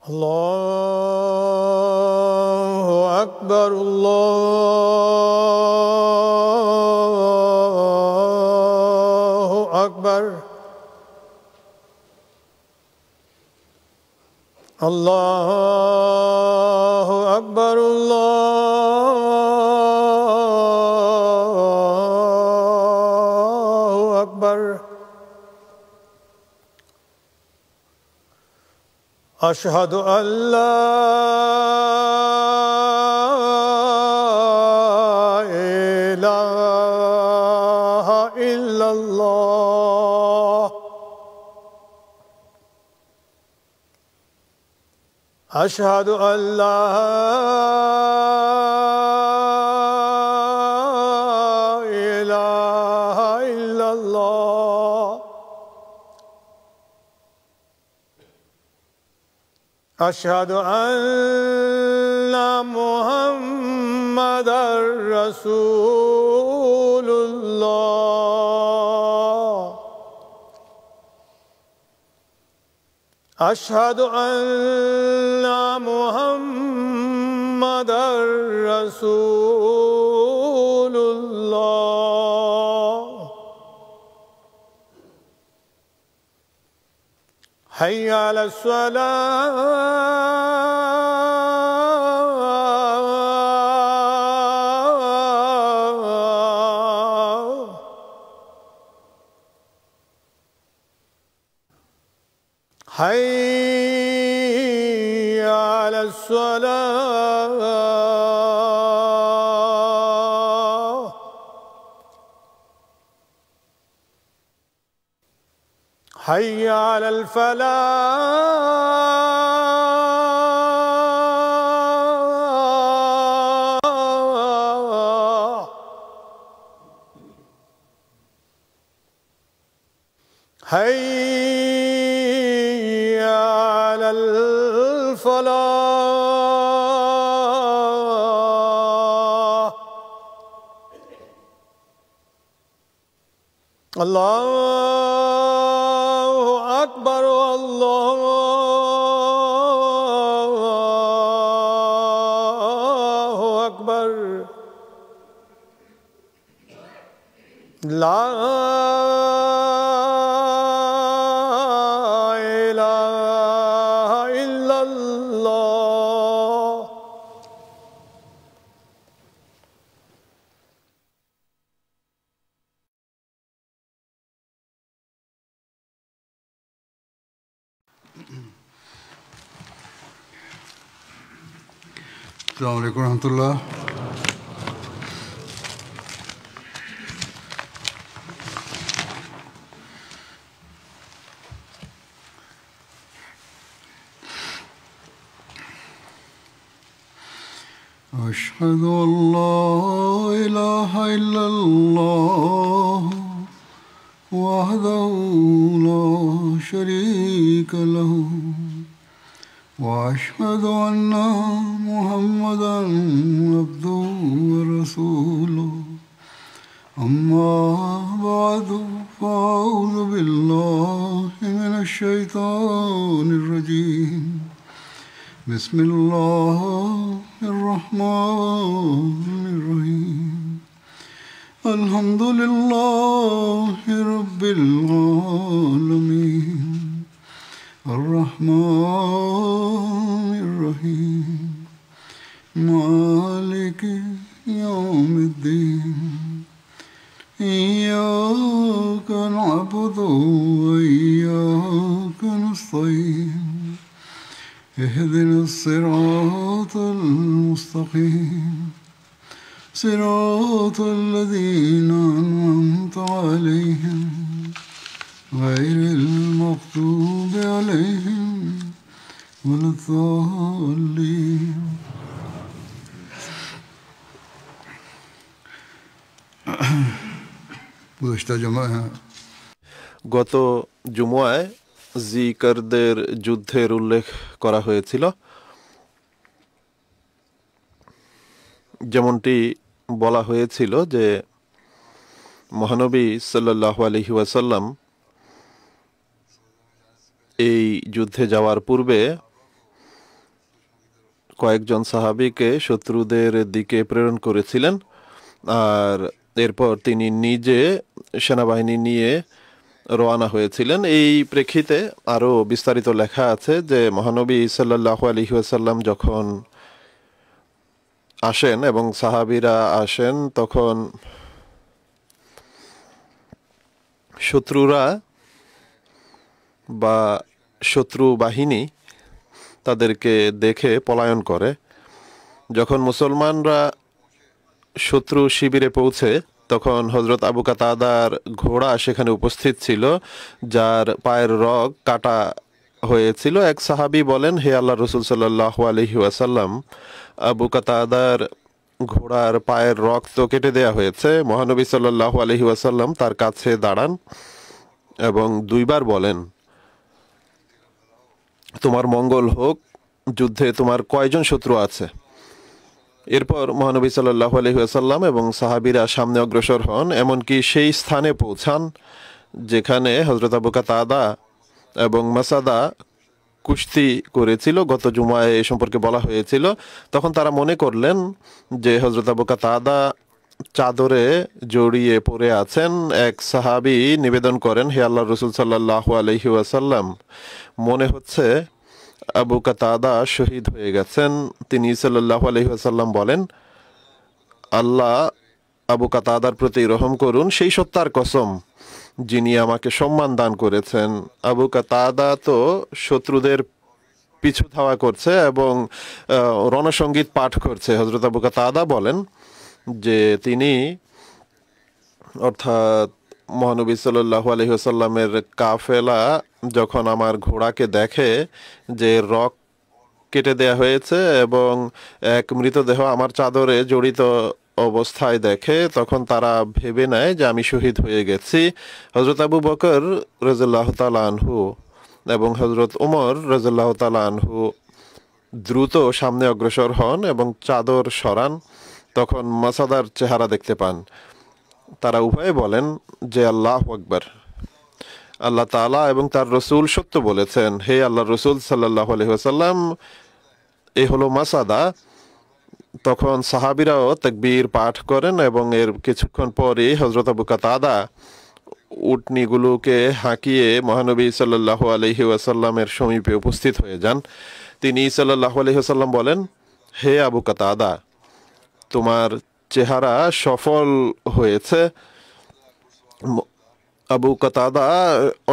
الله أكبر الله أكبر الله أكبر الله أكبر أشهد أن لا إله إلا الله أشهد أن لا إله إلا الله أشهد أن محمدًا رسول الله أشهد أن محمدًا رسول الله حي على الصلاة حي على الصلاة حي على الفلاح حي على الفلاح الله أكبر الله أكبر لا إله إلا الله السلام عليكم ورحمة الله. أشهد أن لا إله إلا الله وحده لا شريك له وأشهد أن محمدًا عبده ورسوله أما بعد فأعوذ بالله من الشيطان الرجيم بسم الله الرحمن الرحيم الحمد لله رب العالمين الرحمن الرحيم مالك يوم الدين إياك نعبد وإياك نستعين اهدنا الصراط المستقيم صراط الذين أنعمت عليهم غير المغضوب المغضوب عليهم ولا الضالين. गुज़िश्ता जुमा है গত জুমুয়ায় জিকারদের যুদ্ধের উল্লেখ করা হয়েছিল। যেমনটি বলা হয়েছিল যে মহানবী সাল্লাল্লাহু আলাইহি ওয়াসাল্লাম এই যুদ্ধে যাওয়ার পূর্বে কয়েকজন সাহাবীকে শত্রুদের দিকে প্রেরণ করেছিলেন, আর এরপর তিনি নিজে সেনাবাহিনী নিয়ে রওনা হয়েছিলেন। এই প্রেক্ষিতে আরও বিস্তারিত লেখা আছে যে মহানবী সাল্লাল্লাহু আলাইহি ওয়াসাল্লাম যখন আসেন এবং সাহাবীরা আসেন, তখন শত্রুরা বা শত্রু বাহিনী তাদেরকে দেখে পলায়ন করে। যখন মুসলমানরা শত্রু শিবিরে পৌঁছে তখন হযরত আবু কাতাদার ঘোড়া সেখানে উপস্থিত ছিল, যার পায়ের রগ কাটা হয়েছিল। এক সাহাবী বলেন, হে আল্লাহর রাসূল সাল্লাল্লাহু আলাইহি ওয়াসাল্লাম, আবু কাতাদার ঘোড়ার পায়ের রক্ত কেটে দেয়া হয়েছে। মহানবী সাল্লাল্লাহু আলাইহি ওয়াসাল্লাম তার কাছে দাঁড়ান এবং দুইবার বলেন, তোমার মঙ্গল হোক, যুদ্ধে তোমার কয়জন শত্রু আছে? এরপর মহানবী সাল্লাল্লাহু আলাইহি ওয়াসাল্লাম এবং সাহাবীরা সামনে অগ্রসর হন, এমনকি সেই স্থানে পৌঁছান যেখানে হযরত আবু কাতাদা এবং মাসাদা কুস্তি করেছিল। গত জুমায় এ সম্পর্কে বলা হয়েছিল। তখন তারা মনে করলেন যে হযরত আবু কাতাদা চাদরে জড়িয়ে পড়ে আছেন। এক সাহাবী নিবেদন করেন, হে আল্লাহর রাসূল সাল্লাল্লাহু আলাইহি ওয়াসাল্লাম, মনে হচ্ছে আবু কাতাদা শহীদ হয়ে গেছেন। তিনি সাল্লাল্লাহু আলাইহি ওয়াসাল্লাম বলেন, আল্লাহ আবু কাতাদার প্রতি রহম করুন, সেই সত্তার কসম যিনি আমাকে সম্মান দান করেছেন। আবু কাতাদা তো শত্রুদের পিছু ধাওয়া করছে এবং রণসঙ্গীত পাঠ করছে। হযরত আবু কাতাদা বলেন যে তিনি, অর্থাৎ মহানবী সাল্লাল্লাহু আলাইহি ওয়াসাল্লামের কাফেলা যখন আমার ঘোড়াকে দেখে যে রক কেটে দেয়া হয়েছে এবং এক মৃতদেহ আমার চাদরে জড়িত অবস্থায় দেখে, তখন তারা ভেবে নেয় যে আমি শহীদ হয়ে গেছি। হযরত আবু বকর রাদিয়াল্লাহু তাআলা আনহু এবং হযরত ওমর রাদিয়াল্লাহু তাআলা আনহু দ্রুত সামনে অগ্রসর হন এবং চাদর সরান। তখন মাসাদার চেহারা দেখতে পান। তারা উভয়ে বলেন যে আল্লাহু আকবার, আল্লাহ তাআলা এবং তার রসুল সত্য বলেছেন। হে আল্লাহর রসুল সাল্লাল্লাহু আলাইহি ওয়াসাল্লাম, এ হলো মাসাদা। তখন সাহাবীরাও তাকবীর পাঠ করেন এবং এর কিছুক্ষণ পরেই হযরত আবু কাতাদা উটনিগুলোকে হাঁকিয়ে মহানবী সাল্লাল্লাহু আলাইহি ওয়াসাল্লামের সমীপে উপস্থিত হয়ে যান। তিনি সাল্লাল্লাহু আলাইহি ওয়াসাল্লাম বলেন, হে আবু কাতাদা, তোমার চেহারা সফল হয়েছে। আবু কাতাদা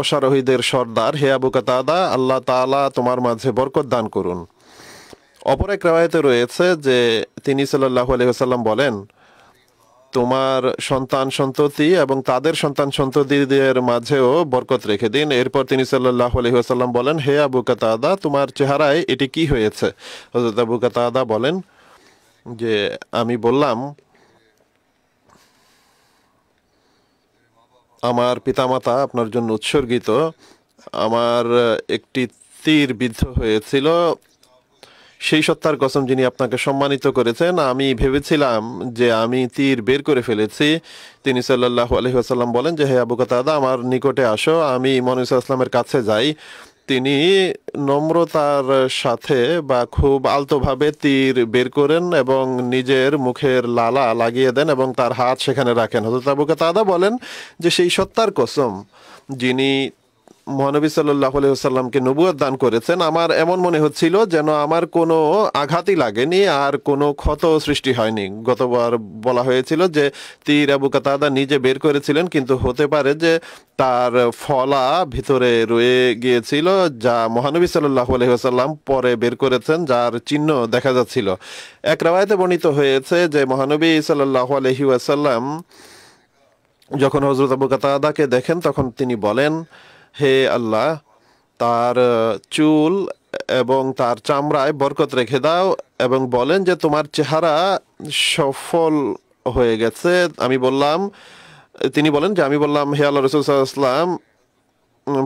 অশ্বারোহীদের সর্দার, হে আবু কাতাদা, আল্লাহ তাআলা তোমার মাঝে বরকত দান করুন। অপর এক riwayate রয়েছে যে তিনি সাল্লাল্লাহু আলাইহি ওয়াসাল্লাম বলেন, তোমার সন্তান সন্ততি এবং তাদের সন্তান সন্ততিদের মাঝেও বরকত রেখে দিন। এরপর তিনি সাল্লাল্লাহু আলাইহি ওয়াসাল্লাম বলেন, হে আবু কাতাদা, তোমার চেহারায় এটি কি হয়েছে? হযরত আবু কাতাদা বলেন যে আমি বললাম, আমার পিতামাতা আপনার জন্য উৎসর্গিত। আমার একটি তীর বিদ্ধ হয়েছিল, সেই সত্তার কসম যিনি আপনাকে সম্মানিত করেছেন। আমি ভেবেছিলাম যে আমি তীর বের করে ফেলেছি। তিনি সাল্লাল্লাহু আলাইহি ওয়াসাল্লাম বলেন যে হে আবু কাতাদা, আমার নিকটে আসো। আমি মহানবী সাল্লাল্লাহু আলাইহি ওয়াসাল্লামের কাছে যাই। তিনি নম্রতার সাথে বা খুব আলতোভাবে তীর বের করেন এবং নিজের মুখের লালা লাগিয়ে দেন এবং তার হাত সেখানে রাখেন। হযরত আবু কাতাদা বলেন যে সেই সত্তার কসম যিনি মহানবী সাল্লাল্লাহু আলাইহি ওয়াসাল্লামকে নবুয়ত দান করেছেন, আমার এমন মনে হচ্ছিল যেন আমার কোনো আঘাতই লাগেনি আর কোনো ক্ষত সৃষ্টি হয়নি। গতবার বলা হয়েছিল যে তীর আবু কাতাদা নিজে বের করেছিলেন, কিন্তু হতে পারে যে তার ফলা ভিতরে রয়ে গিয়েছিল, যা মহানবী সাল্লাল্লাহু আলাইহি ওয়াসাল্লাম পরে বের করেছেন, যার চিহ্ন দেখা যাচ্ছিল। এক রাওয়ায়াতে বর্ণিত হয়েছে যে মহানবী সাল্লাল্লাহু আলাইহি ওয়াসাল্লাম যখন হযরত আবু কাতাদাকে দেখেন তখন তিনি বলেন হে আল্লাহ, তার চুল এবং তার চামড়ায় বরকত রেখে দাও, এবং বলেন যে তোমার চেহারা সফল হয়ে গেছে। তিনি বলেন যে আমি বললাম, হে আল্লাহ রাসূল সাল্লাল্লাহু আলাইহি ওয়াসাল্লাম,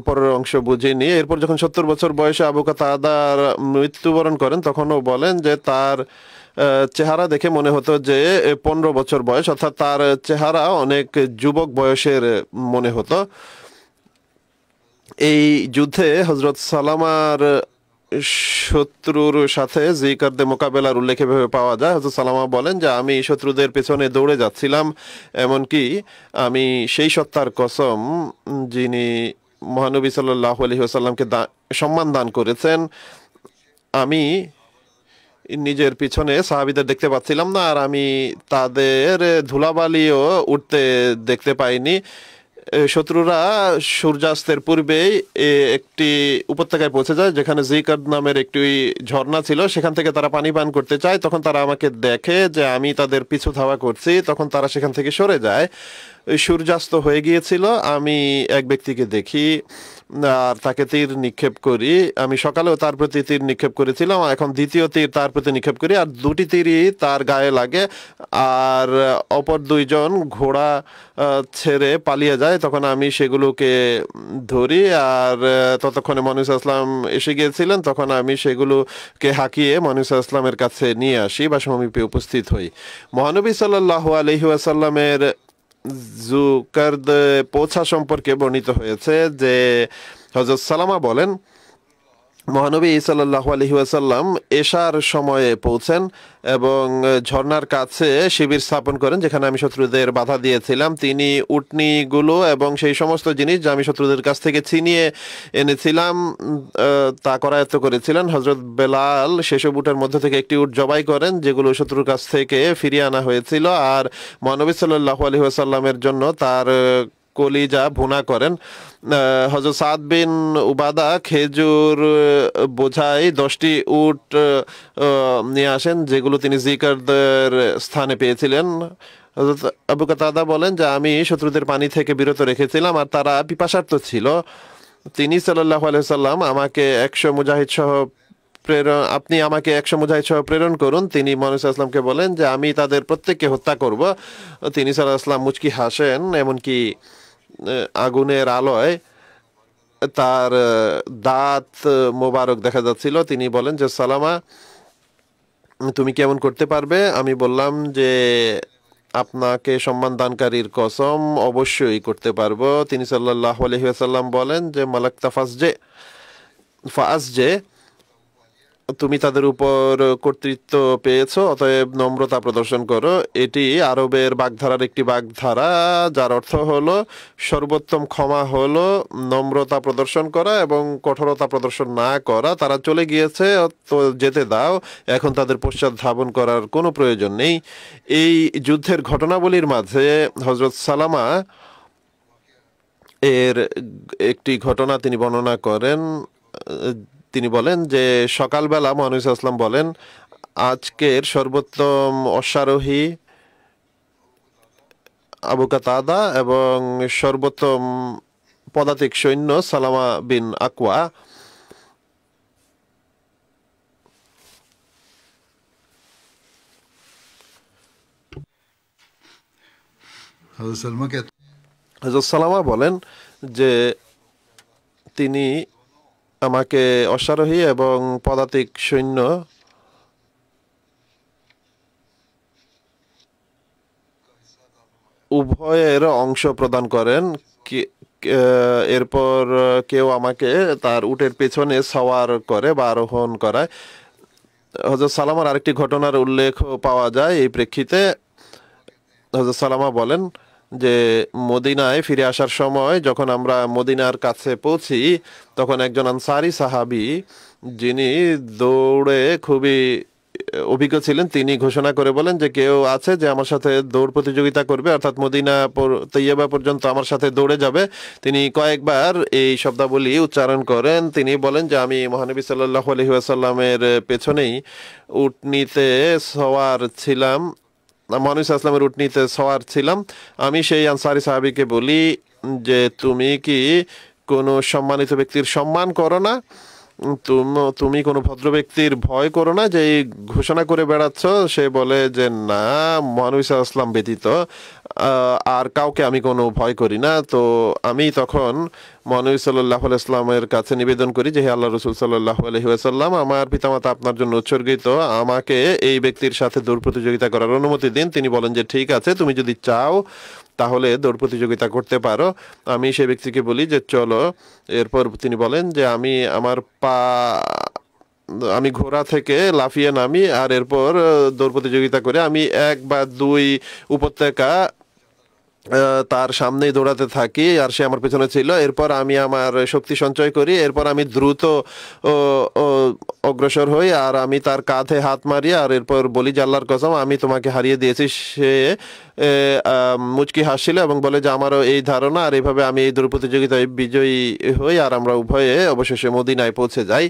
পরের অংশ বুঝিনি। এরপর যখন ৭০ বছর বয়সে আবু কাতাদার মৃত্যুবরণ করেন, তখনও বলেন যে তার চেহারা দেখে মনে হতো যে ১৫ বছর বয়স, অর্থাৎ তার চেহারা অনেক যুবক বয়সের মনে হতো। এই যুদ্ধে হজরত সালামার শত্রুর সাথে জিকারদে মোকাবেলার উল্লেখ এভাবে পাওয়া যায়। হজরত সালামা বলেন যে আমি শত্রুদের পেছনে দৌড়ে যাচ্ছিলাম, এমনকি আমি সেই সত্তার কসম যিনি মহানবী সাল্লাল্লাহু আলাইহি ওয়াসাল্লামকে সম্মান দান করেছেন, আমি নিজের পিছনে সাহাবীদের দেখতে পাচ্ছিলাম না, আর আমি তাদের ধুলাবালিও উঠতে দেখতে পাইনি। শত্রুরা সূর্যাস্তের পূর্বেই একটি উপত্যকায় পৌঁছে যায়, যেখানে জিকাদ নামের একটি ঝর্ণা ছিল। সেখান থেকে তারা পানি পান করতে চায়। তখন তারা আমাকে দেখে যে আমি তাদের পিছু ধাওয়া করছি, তখন তারা সেখান থেকে সরে যায়। সূর্যাস্ত হয়ে গিয়েছিল। আমি এক ব্যক্তিকে দেখি আর তাকে তীর নিক্ষেপ করি। আমি সকালেও তার প্রতি তীর নিক্ষেপ করেছিলাম, এখন দ্বিতীয় তীর তার প্রতি নিক্ষেপ করি, আর দুটি তীরই তার গায়ে লাগে। আর অপর দুইজন ঘোড়া ছেড়ে পালিয়ে যায়। তখন আমি সেগুলোকে ধরি, আর ততক্ষণে মনিসা ইসলাম এসে গিয়েছিলেন। তখন আমি সেগুলোকে হাঁকিয়ে মনিসা ইসলামের কাছে নিয়ে আসি বা সমীপে উপস্থিত হই। মহানবী সাল্লাল্লাহু আলাইহি ওয়াসাল্লামের জুকার্দ পৌঁছা সম্পর্কে বর্ণিত হয়েছে যে হযরত সালামা বলেন, মহানবী সাল্লাল্লাহু আলাইহি ওয়াসাল্লাম এশার সময়ে পৌঁছেন এবং ঝর্ণার কাছে শিবির স্থাপন করেন, যেখানে আমি শত্রুদের বাধা দিয়েছিলাম। তিনি উটনিগুলো এবং সেই সমস্ত জিনিস যা আমি শত্রুদের কাছ থেকে ছিনিয়ে এনেছিলাম তা করায়ত্ত করেছিলেন। হযরত বেলাল সেসব উটের মধ্যে থেকে একটি উট জবাই করেন, যেগুলো শত্রুর কাছ থেকে ফিরিয়ে আনা হয়েছিল, আর মহানবী সাল্লাল্লাহু আলাইহি ওয়াসাল্লামের জন্য তার কলিজা ভুনা করেন। হযরত সাদ বিন উবাদা খেজুর বোঝাই 10টি উট নিয়ে আসেন, যেগুলো তিনি জিকারদের স্থানে পেয়েছিলেন। হযরত আবু কাতাদা বলেন যে আমি শত্রুদের পানি থেকে বিরত রেখেছিলাম, আর তারা পিপাসার্ত ছিল। তিনি সাল্লাল্লাহু আলাইহি ওয়াসাল্লাম আমাকে 100 মুজাহিদ সহ আপনি আমাকে 100 মুজাহিদ সহ প্রেরণ করুন। তিনি মহানবী সাল্লাল্লাহু আলাইহি ওয়াসাল্লামকে বলেন যে আমি তাদের প্রত্যেককে হত্যা করব। তিনি সাল্লাল্লাহু আলাইহি ওয়াসাল্লাম মুচকি হাসেন, এমনকি আগুনের আলোয় তার দাঁত মোবারক দেখা যাচ্ছিল। তিনি বলেন যে সালামা, তুমি কি এমন করতে পারবে? আমি বললাম যে আপনাকে সম্মান দানকারীর কসম, অবশ্যই করতে পারবো। তিনি সাল্লাল্লাহু আলাইহি ওয়াসাল্লাম বলেন যে মালাকতা ফাসজে, তুমি তাদের উপর কর্তৃত্ব পেয়েছো, অতএব নম্রতা প্রদর্শন করো। এটি আরবের বাগধারার একটি বাগধারা, যার অর্থ হলো সর্বোত্তম ক্ষমা হলো নম্রতা প্রদর্শন করা এবং কঠোরতা প্রদর্শন না করা। তারা চলে গিয়েছে, তো যেতে দাও, এখন তাদের পশ্চাৎ ধাবন করার কোনো প্রয়োজন নেই। এই যুদ্ধের ঘটনাবলীর মাঝে হযরত সালামা এর একটি ঘটনা তিনি বর্ণনা করেন। তিনি বলেন যে সকালবেলা মহানবী সাল্লাল্লাহু আলাইহি ওয়াসাল্লাম বলেন, আজকের সর্বোত্তম অশ্বারোহী আবু কাতাদা এবং সর্বোত্তম পদাতিক সৈন্য সালামা বিন আকওয়া। हज़रत सलमा कहते হযরত সালামা বলেন যে তিনি আমাকে অশ্বারোহী এবং পদাতিক সৈন্য উভয়ের অংশ প্রদান করেন। এরপর কেউ আমাকে তার উটের পেছনে সওয়ার করে বা আরোহণ করায়। হযরত সালামার আরেকটি ঘটনার উল্লেখ পাওয়া যায় এই প্রেক্ষিতে। হযরত সালামা বলেন যে মদিনায় ফিরে আসার সময় যখন আমরা মদিনার কাছে পৌঁছি, তখন একজন আনসারী সাহাবী, যিনি দৌড়ে খুবই অভিজ্ঞ ছিলেন, তিনি ঘোষণা করে বলেন যে কেউ আছে যে আমার সাথে দৌড় প্রতিযোগিতা করবে, অর্থাৎ মদিনা তৈয়বা পর্যন্ত আমার সাথে দৌড়ে যাবে। তিনি কয়েকবার এই শব্দাবলী উচ্চারণ করেন। তিনি বলেন যে আমি মহানবী সাল্লাল্লাহু আলাইহি ওয়াসাল্লামের পেছনেই উটনিতে সওয়ার ছিলাম, মহানবী সাল্লাল্লাহু আলাইহি ওয়াসাল্লামের উটনিতে সওয়ার ছিলাম। আমি সেই আনসারী সাহাবীকে বলি যে তুমি কি কোনো সম্মানিত ব্যক্তির সম্মান করো না, তুমি কোনো ভদ্র ব্যক্তির ভয় করো না, যে এই ঘোষণা করে বেড়াচ্ছ সে বলে যে না, মহানবী সাল্লাল্লাহু আলাইহি ওয়াসাল্লাম ব্যতীত আর কাউকে আমি কোনো ভয় করি না। তো আমি তখন মহানবী সাল্লাল্লাহু আলাইহি ওয়াসাল্লামের কাছে নিবেদন করি যে হে আল্লাহ রাসূল সাল্লাল্লাহু আলাইহি ওয়াসাল্লাম, আমার পিতামাতা আপনার জন্য উৎসর্গিত, আমাকে এই ব্যক্তির সাথে দৌড় প্রতিযোগিতা করার অনুমতি দিন। তিনি বলেন যে ঠিক আছে, তুমি যদি চাও তাহলে দৌড় প্রতিযোগিতা করতে পারো। আমি সেই ব্যক্তিকে বলি যে চলো। এরপর তিনি বলেন যে আমি ঘোড়া থেকে লাফিয়ে নামি, আর এরপর দৌড় প্রতিযোগিতা করে আমি 1 বা 2 উপত্যকা তার সামনেই দৌড়াতে থাকি, আর সে আমার পেছনে ছিল। এরপর আমি আমার শক্তি সঞ্চয় করি, এরপর আমি দ্রুত ও, ও, অগ্রসর হই, আর আমি তার কাঁধে হাত মারি, আর এরপর বলি যে আল্লাহর কসম আমি তোমাকে হারিয়ে দিয়েছি। সে মুচকি হাসছিল এবং বলে যে আমারও এই ধারণা, আর এইভাবে আমি এই দৌড় প্রতিযোগিতায় বিজয়ী হই, আর আমরা উভয়ে অবশেষে মদিনায় পৌঁছে যাই।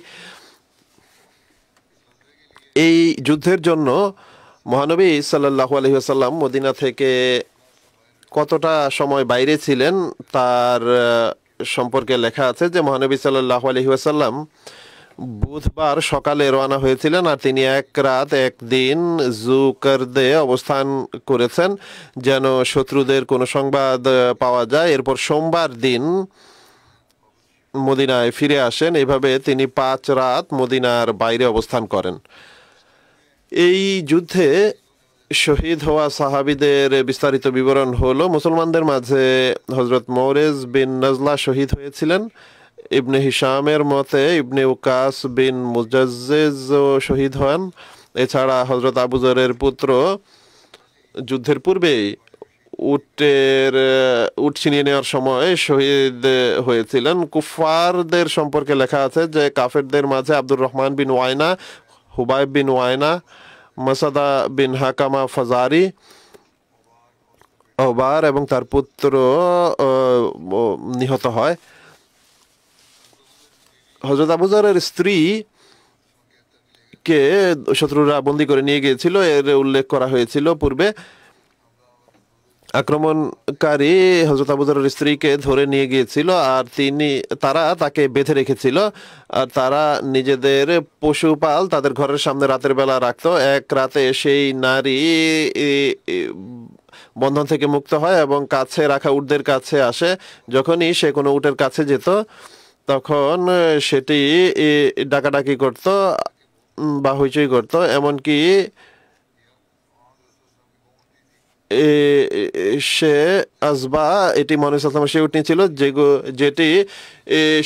এই যুদ্ধের জন্য মহানবী সাল্লাল্লাহু আলাইহি ওয়াসাল্লাম মদিনা থেকে কতটা সময় বাইরে ছিলেন তার সম্পর্কে লেখা আছে যে মহানবী সাল্লাল্লাহু আলাইহি ওয়াসাল্লাম বুধবার সকালে রওনা হয়েছিলেন, আর তিনি 1 রাত 1 দিন জুকরদে অবস্থান করেছেন যেন শত্রুদের কোনো সংবাদ পাওয়া যায়। এরপর সোমবার দিন মদিনায় ফিরে আসেন। এইভাবে তিনি 5 রাত মদিনার বাইরে অবস্থান করেন। এই যুদ্ধে শহীদ হওয়া সাহাবীদের বিস্তারিত বিবরণ হলো, মুসলমানদের মাঝে হযরত মৌরেজ বিন নাজলা শহীদ হয়েছিলেন। ইবনে হিশামের মতে ইবনে উকাস বিন মুজাজ্জেজও শহীদ হন। এছাড়া হযরত আবু যরের পুত্র যুদ্ধের পূর্বেই উট ছিনিয়ে নেওয়ার সময় শহীদ হয়েছিলেন। কুফফারদের সম্পর্কে লেখা আছে যে কাফেরদের মাঝে আব্দুর রহমান বিন ওয়াইনা, হুবাইব বিন ওয়াইনা, মাসাদা বিন হাকামা ফাজারি, ওবার এবং তার পুত্র নিহত হয়। হযরত আবু যরের স্ত্রী কে শত্রুরা বন্দী করে নিয়ে গিয়েছিল, এর উল্লেখ করা হয়েছিল পূর্বে। আক্রমণকারী হযরত আবু যরের স্ত্রীকে ধরে নিয়ে গিয়েছিল, আর তারা তাকে বেঁধে রেখেছিল, আর তারা নিজেদের পশুপাল তাদের ঘরের সামনে রাতের বেলা রাখতো। এক রাতে সেই নারী বন্ধন থেকে মুক্ত হয় এবং কাছে রাখা উটদের কাছে আসে। যখনই সে কোনো উটের কাছে যেত তখন সেটি ডাকাডাকি করত বা হইচই করত, এমনকি সে আসবা, এটি মহানবী সাল্লাল্লাহু আলাইহি ওয়াসাল্লামের সেই উটনী ছিল যেটি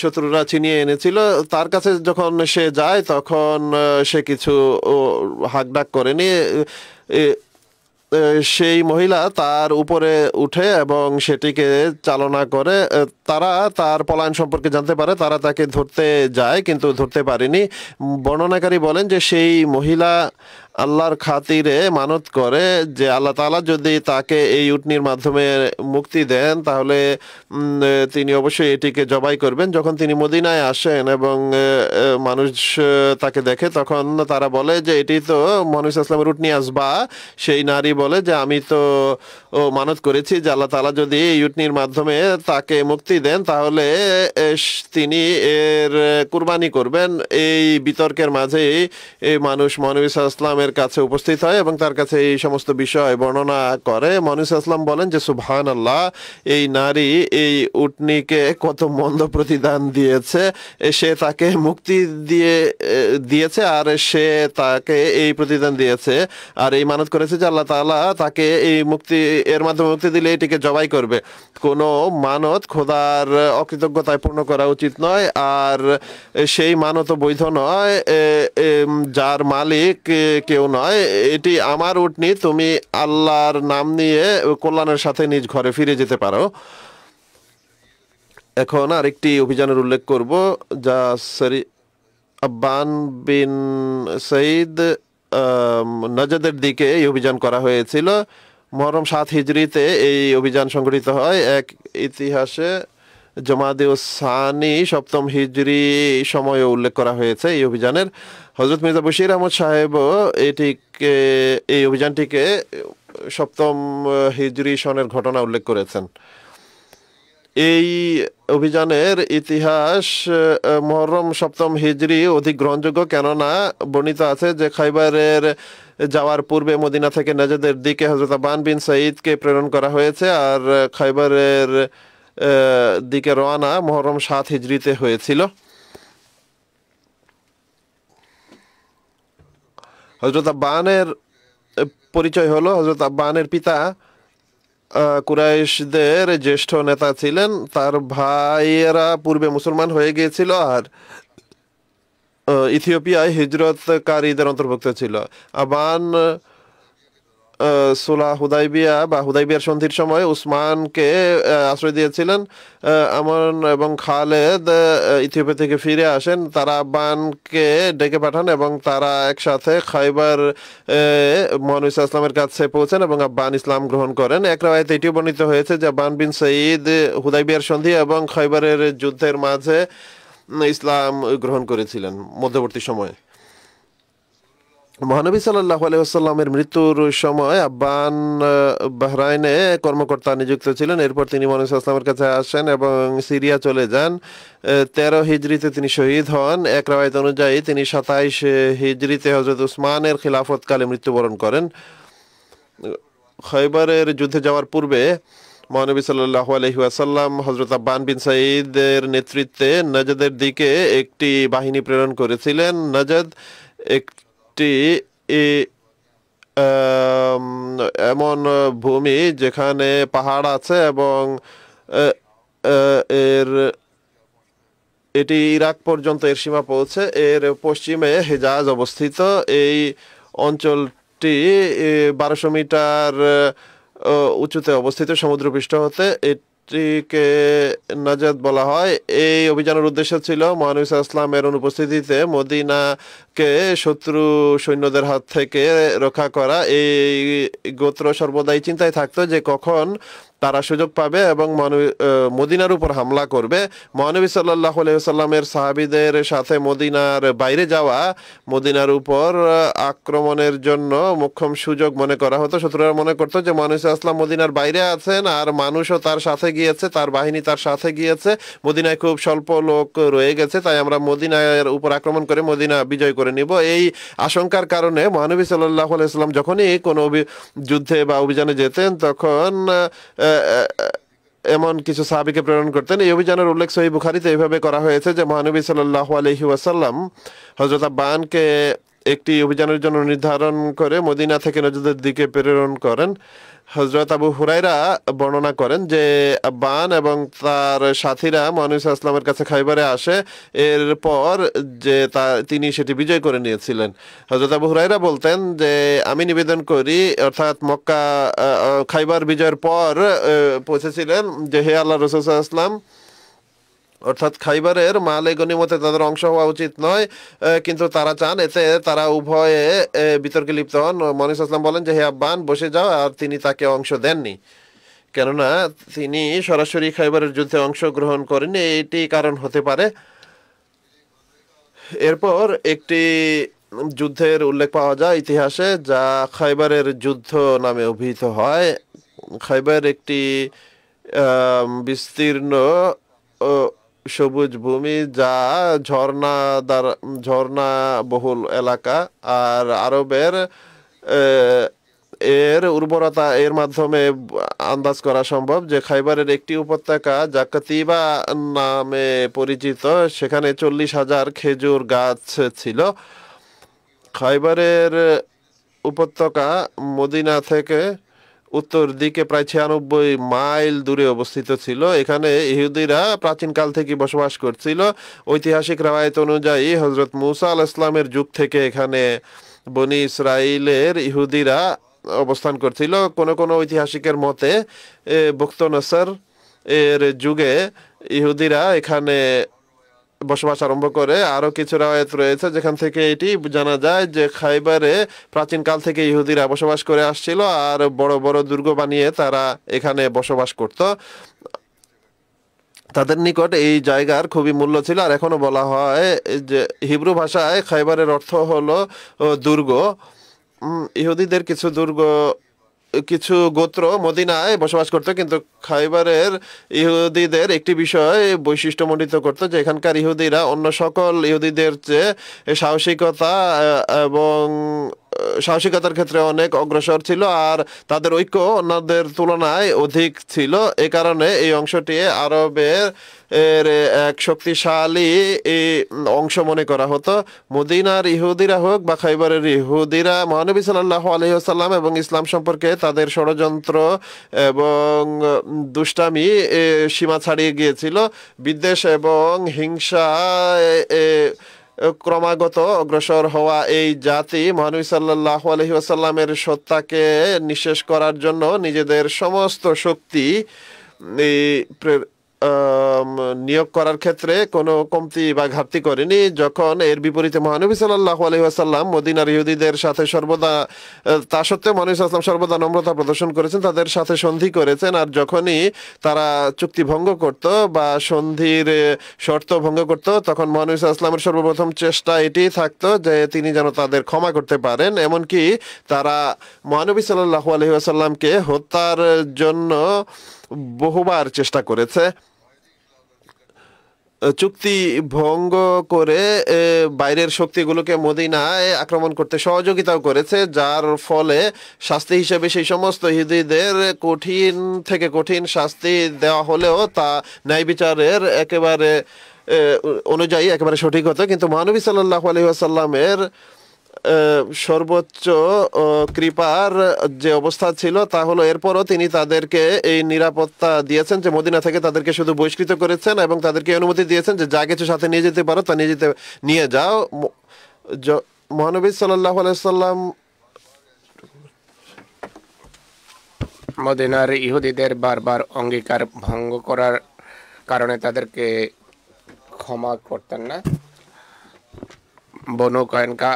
শত্রুরা ছিনিয়ে এনেছিল। তার কাছে যখন সে যায় তখন সে কিছু হাঁকডাক করেনি। সেই মহিলা তার উপরে উঠে এবং সেটিকে চালনা করে। তারা তার পলায়ন সম্পর্কে জানতে পারে, তারা তাকে ধরতে যায় কিন্তু ধরতে পারেনি। বর্ণনাকারী বলেন যে সেই মহিলা আল্লাহর খাতিরে মানত করে যে আল্লাহ তাআলা যদি তাকে এই উটনির মাধ্যমে মুক্তি দেন তাহলে তিনি অবশ্যই এটিকে জবাই করবেন। যখন তিনি মদিনায় আসেন এবং মানুষ তাকে দেখে তখন তারা বলে যে এটি তো মহানবী সাল্লাল্লাহু আলাইহি ওয়াসাল্লামের উটনি আসবা। সেই নারী বলে যে আমি তো মানত করেছি যে আল্লাহ তাআলা যদি এই উটনির মাধ্যমে তাকে মুক্তি দেন তাহলে তিনি এর কুরবানি করবেন। এই বিতর্কের মাঝে এই মানুষ মহানবী সাল্লাল্লাহু আলাইহি ওয়াসাল্লামের কাছে উপস্থিত হয় এবং তার কাছে এই সমস্ত বিষয় বর্ণনা করে। মহানবী সাল্লাল্লাহু আলাইহি ওয়াসাল্লাম বলেন যে সুবহানাল্লাহ, এই নারী এই উটনিকে কত মন্দ প্রতিদান দিয়েছে, সে তাকে মুক্তি দিয়েছে আর সে তাকে এই প্রতিদান দিয়েছে, আর এই মানত করেছে যে আল্লাহ তাআলা তাকে এই এর মাধ্যমে মুক্তি দিলে এটিকে জবাই করবে। কোনো মানত খোদার অকৃতজ্ঞতায় পূর্ণ করা উচিত নয়, আর সেই মানত বৈধ নয়, যার মালিক কেউ নয়। এটি আমার উটনি, তুমি আল্লাহর নাম নিয়ে কল্যাণের সাথে নিজ ঘরে ফিরে যেতে পারো। এখন আরেকটি অভিযানের উল্লেখ করব যা আব্বান বিন সঈদ নজদের দিকে এই অভিযান করা হয়েছিল। মুহররম 7 হিজরিতে এই অভিযান সংঘটিত হয়। এক ইতিহাসে জমাদে সানি 7ম হিজরি সময়ে উল্লেখ করা হয়েছে এই অভিযানের। হযরত মির্জা বশির আহমদ সাহেবও এই অভিযানটিকে 7ম হিজরি সনের ঘটনা উল্লেখ করেছেন। এই অভিযানের ইতিহাস মুহররম সপ্তম হিজরি অধিক গ্রহণযোগ্য, কেননা বর্ণিত আছে যে খাইবারের যাওয়ার পূর্বে মদিনা থেকে নাজদের দিকে হযরত আবান বিন সাঈদকে প্রেরণ করা হয়েছে, আর খাইবারের দিকে রওনা মুহররম 7 হিজরিতে হয়েছিল। হযরত আব্বানের পরিচয় হলো, হযরত আব্বানের পিতা কুরাইশদের জ্যেষ্ঠ নেতা ছিলেন। তার ভাইয়েরা পূর্বে মুসলমান হয়ে গিয়েছিল আর ইথিওপিয়ায় হিজরতকারীদের অন্তর্ভুক্ত ছিল। আবান সুলাহ হুদাইবিয়া বা হুদাইবিয়ার সন্ধির সময় উসমানকে আশ্রয় দিয়েছিলেন। আমন এবং খালেদ ইথিওপিয়া থেকে ফিরে আসেন। তারা আব্বানকে ডেকে পাঠান এবং তারা একসাথে খাইবার মহানবী সাল্লাল্লাহু আলাইহি ওয়াসাল্লামের কাছে পৌঁছেন এবং আব্বান ইসলাম গ্রহণ করেন। এক রাওয়ায়াতে এটিও বর্ণিত হয়েছে যে আব্বান বিন সাঈদ হুদাইবিয়ার সন্ধি এবং খাইবারের যুদ্ধের মাঝে ইসলাম গ্রহণ করেছিলেন মধ্যবর্তী সময়ে। মহানবী সাল্লাল্লাহু আলাইহি ওয়াসাল্লামের মৃত্যুর সময় আব্বান বাহরাইনে কর্মকর্তা নিযুক্ত ছিলেন। এরপর তিনি মহানবী সাল্লাল্লাহু আলাইহি ওয়াসাল্লামের কাছে আসেন এবং সিরিয়া চলে যান। 13 হিজরিতে তিনি শহীদ হন। এক রাওয়ায়াত অনুযায়ী তিনি 27 হিজরিতে হযরত উসমানের খিলাফতকালে মৃত্যুবরণ করেন। খয়বরের যুদ্ধে যাওয়ার পূর্বে মহানবী সাল্লাল্লাহু আলাইহি ওয়াসাল্লাম হযরত আব্বান বিন সাঈদের নেতৃত্বে নজদের দিকে একটি বাহিনী প্রেরণ করেছিলেন। নজদ একটি এমন ভূমি যেখানে পাহাড় আছে এবং এটি ইরাক পর্যন্ত এর সীমা পৌঁছে। এর পশ্চিমে হেজাজ অবস্থিত। এই অঞ্চলটি 1200 মিটার উঁচুতে অবস্থিত সমুদ্রপৃষ্ঠ হতে। এটিকে নাজাদ বলা হয়। এই অভিযানের উদ্দেশ্য ছিল মহানবী সাল্লাল্লাহু আলাইহি ওয়াসাল্লামের অনুপস্থিতিতে মদিনাকে শত্রু সৈন্যদের হাত থেকে রক্ষা করা। এই গোত্র সর্বদাই চিন্তায় থাকতো যে কখন তারা সুযোগ পাবে এবং মদিনার উপর হামলা করবে। মহানবী সাল্লাল্লাহু আলাইহি ওয়াসাল্লামের সাহাবীদের সাথে মদিনার বাইরে যাওয়া মদিনার উপর আক্রমণের জন্য মোক্ষম সুযোগ মনে করা হতো। শত্রুরা মনে করতো যে মহানবী সাল্লাল্লাহু আলাইহি ওয়াসাল্লাম মদিনার বাইরে আছেন আর মানুষও তার সাথে গিয়েছে, তার বাহিনী তার সাথে গিয়েছে, মদিনায় খুব স্বল্প লোক রয়ে গেছে, তাই আমরা মদিনার উপর আক্রমণ করে মদিনা বিজয় করে নিব। এই আশঙ্কার কারণে মহানবী সাল্লাল্লাহু আলাইহি ওয়াসাল্লাম যখনই কোনো যুদ্ধে বা অভিযানে যেতেন তখন এমন কিছু সাহাবীকে প্রেরণ করতেন। এই অভিযানের উল্লেখ সহিহ বুখারীতে এইভাবে করা হয়েছে যে মহানবী সাল্লাল্লাহু আলাইহি ওয়াসাল্লাম হযরত আব্বানকে একটি অভিযানের জন্য নির্ধারণ করে মদিনা থেকে নজদের দিকে প্রেরণ করেন। হযরত আবু হুরায়রা বর্ণনা করেন যে আব্বান এবং তার সাথীরা মহানবী সাল্লাল্লাহু আলাইহি ওয়াসাল্লামের কাছে খাইবারে আসে এরপর যে তিনি সেটি বিজয় করে নিয়েছিলেন। হযরত আবু হুরায়রা বলতেন যে আমি নিবেদন করি, অর্থাৎ মক্কা খাইবার বিজয়ের পর পৌঁছেছিলেন যে হে আল্লাহর রাসূল সাল্লাল্লাহু আলাইহি ওয়াসাল্লাম, অর্থাৎ খাইবারের মালে গনিমতে তাদের অংশ হওয়া উচিত নয়, কিন্তু তারা চান এতে তারা উভয়ে বিতর্কে লিপ্ত হন। মহানবী সাল্লাল্লাহু আলাইহি ওয়াসাল্লাম বলেন যে হে আব্বান বসে যাও, আর তিনি তাকে অংশ দেননি কেননা তিনি সরাসরি খাইবারের যুদ্ধে অংশগ্রহণ করেননি। এটি কারণ হতে পারে। এরপর একটি যুদ্ধের উল্লেখ পাওয়া যায় ইতিহাসে যা খাইবারের যুদ্ধ নামে অভিহিত হয়। খাইবার একটি বিস্তীর্ণ সবুজ ভূমি যা ঝর্ণা বহুল এলাকা, আর আরবের এর উর্বরতা এর মাধ্যমে আন্দাজ করা সম্ভব যে খাইবারের একটি উপত্যকা যা কাতিবা নামে পরিচিত, সেখানে 40,000 খেজুর গাছ ছিল। খাইবারের উপত্যকা মদিনা থেকে উত্তর দিকে প্রায় 96 মাইল দূরে অবস্থিত ছিল। এখানে ইহুদিরা প্রাচীনকাল থেকে বসবাস করছিল। ঐতিহাসিক রাওয়ায়াত অনুযায়ী হযরত মূসা আলাইহিস সালামের যুগ থেকে এখানে বনি ইসরাইলের ইহুদিরা অবস্থান করছিল। কোনো ঐতিহাসিকের মতে বুখতনসর এর যুগে ইহুদিরা এখানে বসবাস আরম্ভ করে। আরও কিছু রাওয়ায়াত রয়েছে যেখান থেকে এটি জানা যায় যে খাইবারে প্রাচীনকাল থেকে ইহুদিরা বসবাস করে আসছিল আর বড় বড় দুর্গ বানিয়ে তারা এখানে বসবাস করত। তাদের নিকট এই জায়গার খুবই মূল্য ছিল। আর এখনো বলা হয় যে হিব্রু ভাষায় খাইবারের অর্থ হলো দুর্গ। ইহুদিদের কিছু দুর্গ কিছু গোত্র মদিনায় বসবাস করত, কিন্তু খাইবারের ইহুদিদের একটি বিষয় বৈশিষ্ট্যমণ্ডিত করতো যে এখানকার ইহুদিরা অন্য সকল ইহুদিদের চেয়ে সাহসিকতা এবং সাহসিকতার ক্ষেত্রে অনেক অগ্রসর ছিল, আর তাদের ঐক্য অন্যদের তুলনায় অধিক ছিল। এ কারণে এই অংশটি আরবের এক শক্তিশালী অংশ মনে করা হতো। মদিনার ইহুদিরা হোক বা খাইবারের ইহুদিরা মহানবী সাল্লাল্লাহু আলাইহি ওয়াসাল্লাম এবং ইসলাম সম্পর্কে তাদের ষড়যন্ত্র এবং দুষ্টামি সীমা ছাড়িয়ে গিয়েছিল। বিদ্বেষ এবং হিংসা ক্রমাগত অগ্রসর হওয়া এই জাতি মহানবী সাল্লাল্লাহু আলাইহি ওয়াসাল্লামের সত্তাকে নিঃশেষ করার জন্য নিজেদের সমস্ত শক্তি নিয়োগ করার ক্ষেত্রে কোনো কমতি বা ঘাটতি করেনি। যখন এর বিপরীতে মহানবী সাল্লাল্লাহু আলাইহি ওয়াসাল্লাম মদিনার ইহুদিদের সাথে সর্বদা, তা সত্ত্বেও মহানবী সাল্লাল্লাহু আলাইহি ওয়াসাল্লাম সর্বদা নম্রতা প্রদর্শন করেছেন, তাদের সাথে সন্ধি করেছেন। আর যখনই তারা চুক্তি ভঙ্গ করত বা সন্ধির শর্ত ভঙ্গ করত, তখন মহানবী সাল্লাল্লাহু আলাইহি ওয়াসাল্লামের সর্বপ্রথম চেষ্টা এটি থাকতো যে তিনি যেন তাদের ক্ষমা করতে পারেন। এমনকি তারা মহানবী সাল্লাল্লাহু আলাইহি ওয়াসাল্লামকে হত্যার জন্য বহুবার চেষ্টা করেছে। চুক্তি ভঙ্গ করে বাইরের শক্তিগুলোকে মদিনায় আক্রমণ করতে সহযোগিতাও করেছে, যার ফলে শাস্তি হিসেবে সেই সমস্ত ইহুদিদের কঠিন থেকে কঠিন শাস্তি দেওয়া হলেও তা ন্যায় বিচারের একেবারে অনুযায়ী একেবারে সঠিক হতো। কিন্তু মহানবী সাল্লাল্লাহু আলাইহি ওয়াসাল্লামের সর্বোচ্চ কৃপার যে অবস্থা ছিল তা হলো এরপরও তিনি তাদেরকে এই নিরাপত্তা দিয়েছেন যে মদিনা থেকে তাদেরকে শুধু বহিষ্কৃত করেছেন এবং তাদেরকে অনুমতি দিয়েছেন যে যা কিছু সাথে নিয়ে যেতে পারো তা নিয়ে যাও। মহানবী সাল্লাল্লাহু আলাইহি ওয়াসাল্লাম মদিনার ইহুদিদের বারবার অঙ্গীকার ভঙ্গ করার কারণে তাদেরকে ক্ষমা করতেন না। বনু কয়নকা,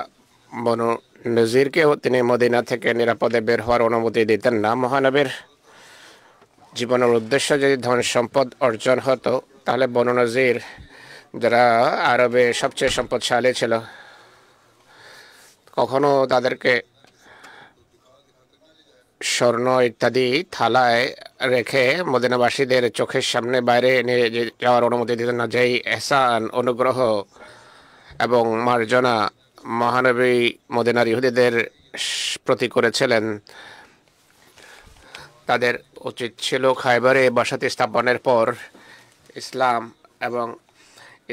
বনু নজিরকেও তিনি মদিনা থেকে নিরাপদে বের হওয়ার অনুমতি দিতেন না। মহানবীর জীবনের উদ্দেশ্য যদি ধন সম্পদ অর্জন হতো, তাহলে বনু নজির, যারা আরবে সবচেয়ে সম্পদশালী ছিল, কখনো তাদেরকে স্বর্ণ ইত্যাদি থালায় রেখে মদিনাবাসীদের চোখের সামনে বাইরে নিয়ে যাওয়ার অনুমতি দিতেন না। যেই এহসান, অনুগ্রহ এবং মার্জনা মহানবী মদিনার ইহুদিদের প্রতি করেছিলেন, তাদের উচিত ছিল খাইবারে বসতি স্থাপনের পর ইসলাম এবং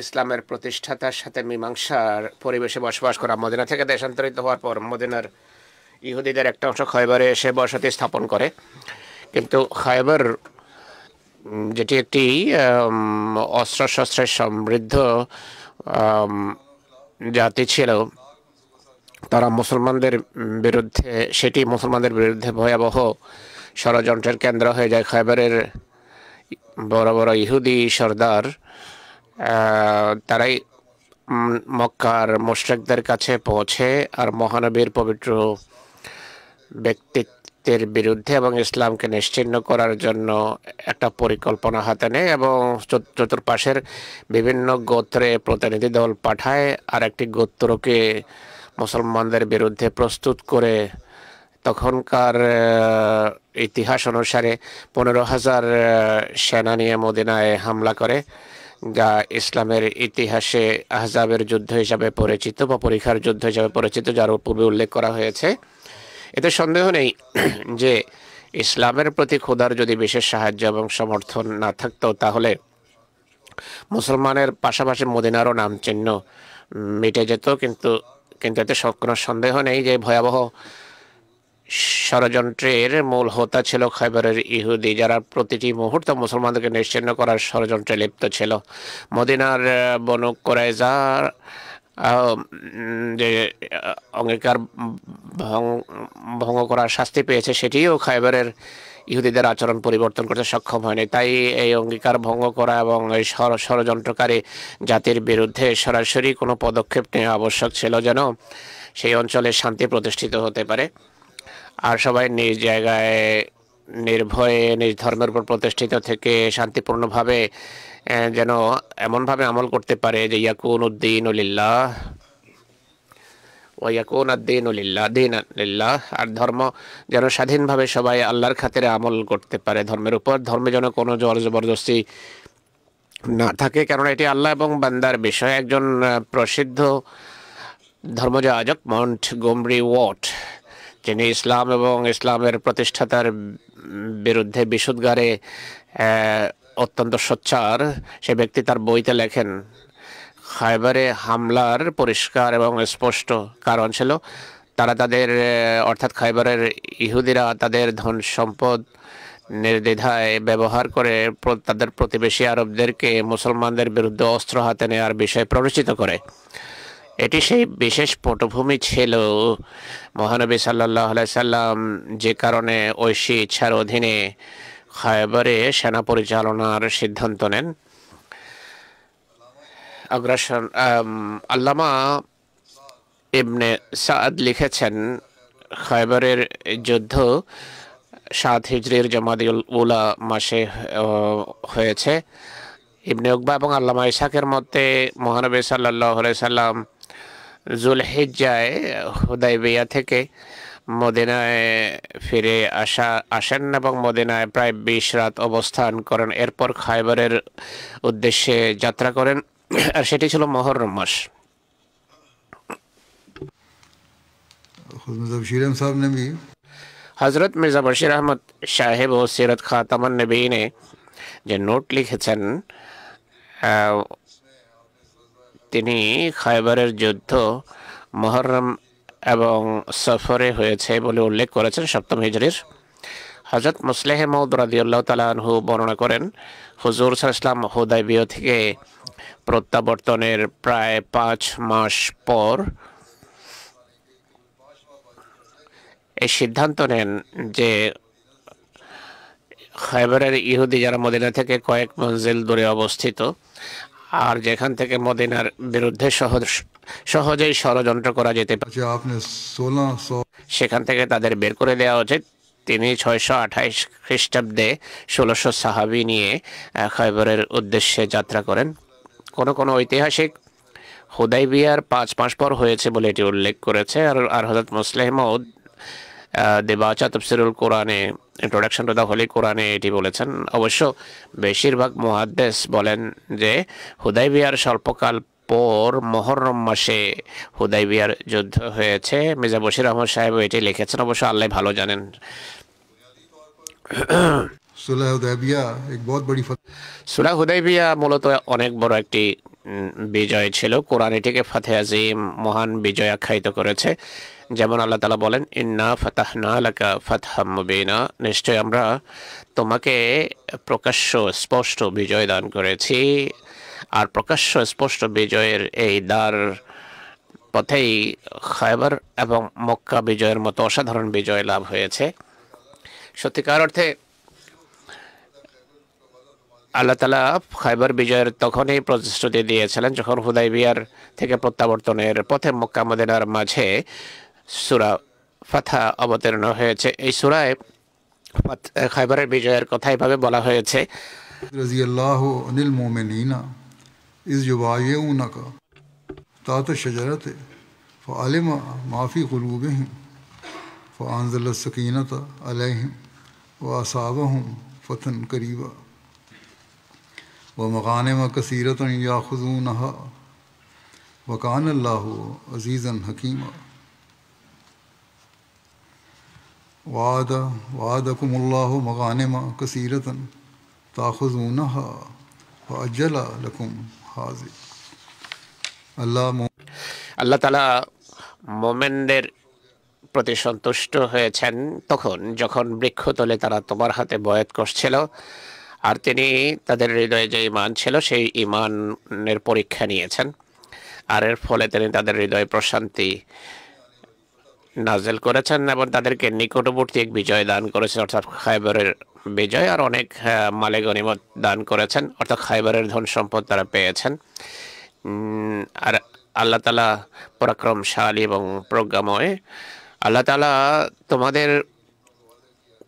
ইসলামের প্রতিষ্ঠাতার সাথে মীমাংসার পরিবেশে বসবাস করা। মদিনা থেকে দেশান্তরিত হওয়ার পর মদিনার ইহুদিদের একটা অংশ খাইবারে এসে বসতি স্থাপন করে, কিন্তু খাইবার যেটি একটি অস্ত্রশস্ত্রের সমৃদ্ধ জাতি ছিল, তারা মুসলমানদের বিরুদ্ধে ভয়াবহ ষড়যন্ত্রের কেন্দ্র হয়ে যায়। খাইবারের বড় বড় ইহুদি সর্দার তারাই মক্কার মুশরিকদের কাছে পৌঁছে আর মহানবীর পবিত্র ব্যক্তিত্বের বিরুদ্ধে এবং ইসলামকে নিশ্চিহ্ন করার জন্য একটা পরিকল্পনা হাতে নেয় এবং চতুর্পাশের বিভিন্ন গোত্রে প্রতিনিধি দল পাঠায় আর একটি গোত্রকে মুসলমানদের বিরুদ্ধে প্রস্তুত করে তখনকার ইতিহাস অনুসারে 15,000 সেনা নিয়ে মদিনায় হামলা করে, যা ইসলামের ইতিহাসে আহজাবের যুদ্ধ হিসাবে পরিচিত বা পরীক্ষার যুদ্ধ হিসাবে পরিচিত, যার পূর্বে উল্লেখ করা হয়েছে। এতে সন্দেহ নেই যে ইসলামের প্রতি খোদার যদি বিশেষ সাহায্য এবং সমর্থন না থাকতো, তাহলে মুসলমানের পাশাপাশি মদিনারও নাম চিহ্ন মিটে যেত। কিন্তু এতে কোনো সন্দেহ নেই যে ভয়াবহ ষড়যন্ত্রের মূল হোতা ছিল খাইবারের ইহুদি, যারা প্রতিটি মুহূর্তে মুসলমানদেরকে নিশ্চিহ্ন করার ষড়যন্ত্রে লিপ্ত ছিল। মদিনার বনু কুরাইজার যে অঙ্গীকার ভঙ্গ করার শাস্তি পেয়েছে, সেটিও খাইবারের ইহুদিদের আচরণ পরিবর্তন করতে সক্ষম হয়নি। তাই এই অঙ্গীকার ভঙ্গ করা এবং এই ষড়যন্ত্রকারী জাতির বিরুদ্ধে সরাসরি কোনো পদক্ষেপ নেওয়া আবশ্যক ছিল, যেন সেই অঞ্চলে শান্তি প্রতিষ্ঠিত হতে পারে আর সবাই নিজ জায়গায় নির্ভয়ে নিজ ধর্মের উপর প্রতিষ্ঠিত থেকে শান্তিপূর্ণভাবে যেন এমনভাবে আমল করতে পারে যে ইয়াকুনুদ্দিন লিল্লাহ, ওয়াকুন আদ-দীনু লিল্লাহ, দীন লিল্লাহ, আর ধর্ম যেন স্বাধীনভাবে সবাই আল্লাহর খাতিরে আমল করতে পারে ধর্মের উপর। ধর্মে যেন কোনো জোর জবরদস্তি না থাকে, কেননা এটি আল্লাহ এবং বান্দার বিষয়। একজন প্রসিদ্ধ ধর্মযাজক মন্ট গোমরি ওয়াট, যিনি ইসলাম এবং ইসলামের প্রতিষ্ঠাতার বিরুদ্ধে বিশুদ্ধারে অত্যন্ত সোচ্চার, সে ব্যক্তি তার বইতে লেখেন, খায়বারে হামলার পরিষ্কার এবং স্পষ্ট কারণ ছিল তারা তাদের অর্থাৎ খায়বারের ইহুদিরা তাদের ধন সম্পদ নির্দ্বিধায় ব্যবহার করে তাদের প্রতিবেশী আরবদেরকে মুসলমানদের বিরুদ্ধে অস্ত্র হাতে নেওয়ার বিষয়ে প্ররোচিত করে। এটি সেই বিশেষ পটভূমি ছিল মহানবী সাল্লাল্লাহু আলাইহি সাল্লাম যে কারণে ঐশী ইচ্ছার অধীনে খায়বারে সেনা পরিচালনার সিদ্ধান্ত নেন। আগ্রাসন আল্লামা ইবনে সাদ লিখেছেন, খায়বারের যুদ্ধ 7 হিজরির জামাদিউল উলা মাসে হয়েছে। ইবনে উকবা এবং আল্লামা ইসহাকের মতে মহানবী সাল্লাল্লাহু আলাইহি সাল্লাম যুলহিজ্জায় হুদাইবিয়া থেকে মদিনায় ফিরে আসেন এবং মদিনায় প্রায় 20 রাত অবস্থান করেন। এরপর খায়বারের উদ্দেশ্যে যাত্রা করেন, আর সেটি ছিল মুহররম মাস। खुद मिर्ज़ा बशीर अहमद साहब ने भी হজরত মির্জা বশির আহমদ সাহেব ও সিরত খাতামান নবীনে যে নোট লিখেছেন, তিনি খায়বারের যুদ্ধ মুহররম এবং সফরে হয়েছে বলে উল্লেখ করেছেন 7ম হিজরির। হযরত মুসলেহ মাউদ রাদিয়াল্লাহু তাআলা আনহু বর্ণনা করেন, হুজুর সাল্লাল্লাহু আলাইহি ওয়াসাল্লাম হুদায়বিয়া থেকে প্রত্যাবর্তনের প্রায় 5 মাস পর এই সিদ্ধান্ত নেন যে খায়বারের ইহুদি যারা মদিনা থেকে কয়েক মঞ্জিল দূরে অবস্থিত আর যেখান থেকে মদিনার বিরুদ্ধে সহজেই ষড়যন্ত্র করা যেতে পারে, अच्छा आपने 1600 সেখান থেকে তাদের বের করে দেওয়া উচিত। তিনি 628 খ্রিস্টাব্দে 1600 সাহাবী নিয়ে খায়বারের উদ্দেশ্যে যাত্রা করেন। কোন ঐতিহাসিক হুদাইবিয়ার 5 মাস পর হয়েছে বলে এটি উল্লেখ করেছে। আর হযরত মুসলিহ মাউদ দেবাচা তাফসিরুল কোরআনে, ইন্ট্রোডাকশন টু দ্য হোলি কোরআনে এটি বলেছেন। অবশ্য বেশিরভাগ মুহাদ্দিস বলেন যে হুদাইবিয়ার স্বল্পকাল পর মুহররম মাসে হুদাইবিয়ার যুদ্ধ হয়েছে। মির্জা বশির আহমদ সাহেব এটি লিখেছেন, অবশ্য আল্লাহ ভালো জানেন। सुलह हुदैबिया एक बहुत बड़ी फतह সূরা হুদাইবিয়া মূলত অনেক বড় একটি বিজয় ছিল। কোরআন এটিকে ফাতহে আজিম, মহান বিজয় আখ্যায়িত করেছে। যেমন আল্লাহ তাআলা বলেন, ইন্না ফাতাহনা লাকা ফাতহাম মুবিনা, নিশ্চয় আমরা তোমাকে প্রকাশ্য স্পষ্ট বিজয় দান করেছি। আর প্রকাশ্য স্পষ্ট বিজয়ের এই দ্বার পথেই খায়বার এবং মক্কা বিজয়ের মতো অসাধারণ বিজয় লাভ হয়েছে। সত্যিকার অর্থে আল্লাহ তাআলা খায়বার বিজয়ের তখনই প্রতিশ্রুতি দিয়েছিলেন যখন হুদাইবিয়ার থেকে প্রত্যাবর্তনের পথে মক্কা মদিনার মাঝে সূরা ফাতহা অবতীর্ণ হয়েছে। এই সূরায় খায়বারের বিজয়ের কথা এভাবে বলা হয়েছে, रजी अल्लाह अनिल मोमिनीना इस युबायऊनक तात शजरत फ़अलिम मा फ़ी क़ुलूबिहिम फ़अंज़ल सकीनत अलैहिम व असाबहुम फ़तन करीबा व मग़ानिम कसीरतन याख़ुज़ूनहा व कान अल्लाहु अज़ीज़न हकीमा वादकुमुल्लाहु मग़ानिम कसीरतन ताख़ुज़ूनहा व अज्जला लकुम हाज़ि। আল্লাহ তাআলা মোমেনদের প্রতি সন্তুষ্ট হয়েছেন তখন যখন বৃক্ষতলে তারা তোমার হাতে বয়াত করছিল, আর তিনি তাদের হৃদয়ে যে ঈমান ছিল সেই ঈমানের পরীক্ষা নিয়েছেন, আর এর ফলে তিনি তাদের হৃদয়ে প্রশান্তি নাযিল করেছেন এবং তাদেরকে নিকটবর্তী এক বিজয় দান করেছেন, অর্থাৎ খায়বারের বিজয়। আর অনেক মালে গনিমত দান করেছেন, অর্থাৎ খায়বারের ধন সম্পদ তারা পেয়েছেন। আর আল্লাহ তাআলা পরাক্রমশালী এবং প্রজ্ঞাময়। আল্লাহ তাআলা তোমাদের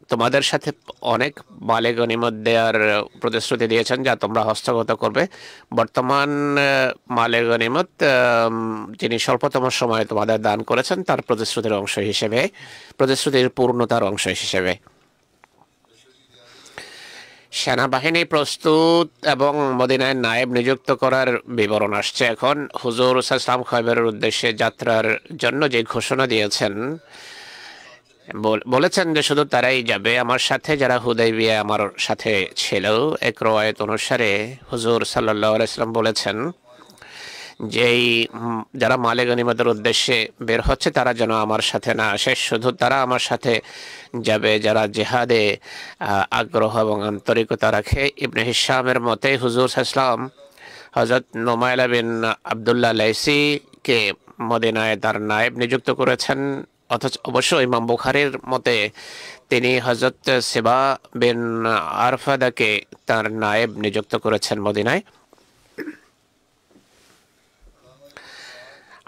তোমাদের সাথে অনেক মালে গনিমত দেওয়ার প্রতিশ্রুতি দিয়েছেন যা তোমরা হস্তগত করবে। বর্তমান মালে গনিমত যিনি স্বল্পতম সময়ে তোমাদের দান করেছেন তার প্রতিশ্রুতির অংশ হিসেবে, প্রতিশ্রুতির পূর্ণতার অংশ হিসেবে। সেনাবাহিনী প্রস্তুত এবং মদিনায় নায়েব নিযুক্ত করার বিবরণ আসছে এখন। হুজুর সাল্লাল্লাহু আলাইহি ওয়াসাল্লামের উদ্দেশ্যে যাত্রার জন্য যে ঘোষণা দিয়েছেন, বলেছেন যে শুধু তারাই যাবে আমার সাথে যারা হুদাইবিয়া আমার সাথে ছিল। এক রওয়ায়াত অনুসারে হুজুর সাল্লাল্লাহু আলাইহি ওয়াসাল্লাম বলেছেন যেই যারা মালে গনিমতের উদ্দেশ্যে বের হচ্ছে তারা যেন আমার সাথে না আসে, শুধু তারা আমার সাথে যাবে যারা জিহাদে আগ্রহ এবং আন্তরিকতা রাখে। ইবনে হিশামের মতে হুজুর সাল্লাল্লাহু হযরত নুমাইলা বিন আব্দুল্লাহ লাইসিকে মদিনায় তার নায়েব নিযুক্ত করেছেন। অথচ অবশ্য ইমাম বুখারীর মতে তিনি হযরত সিবা বিন আরফাদাকে তার নায়েব নিযুক্ত করেছেন মদিনায়।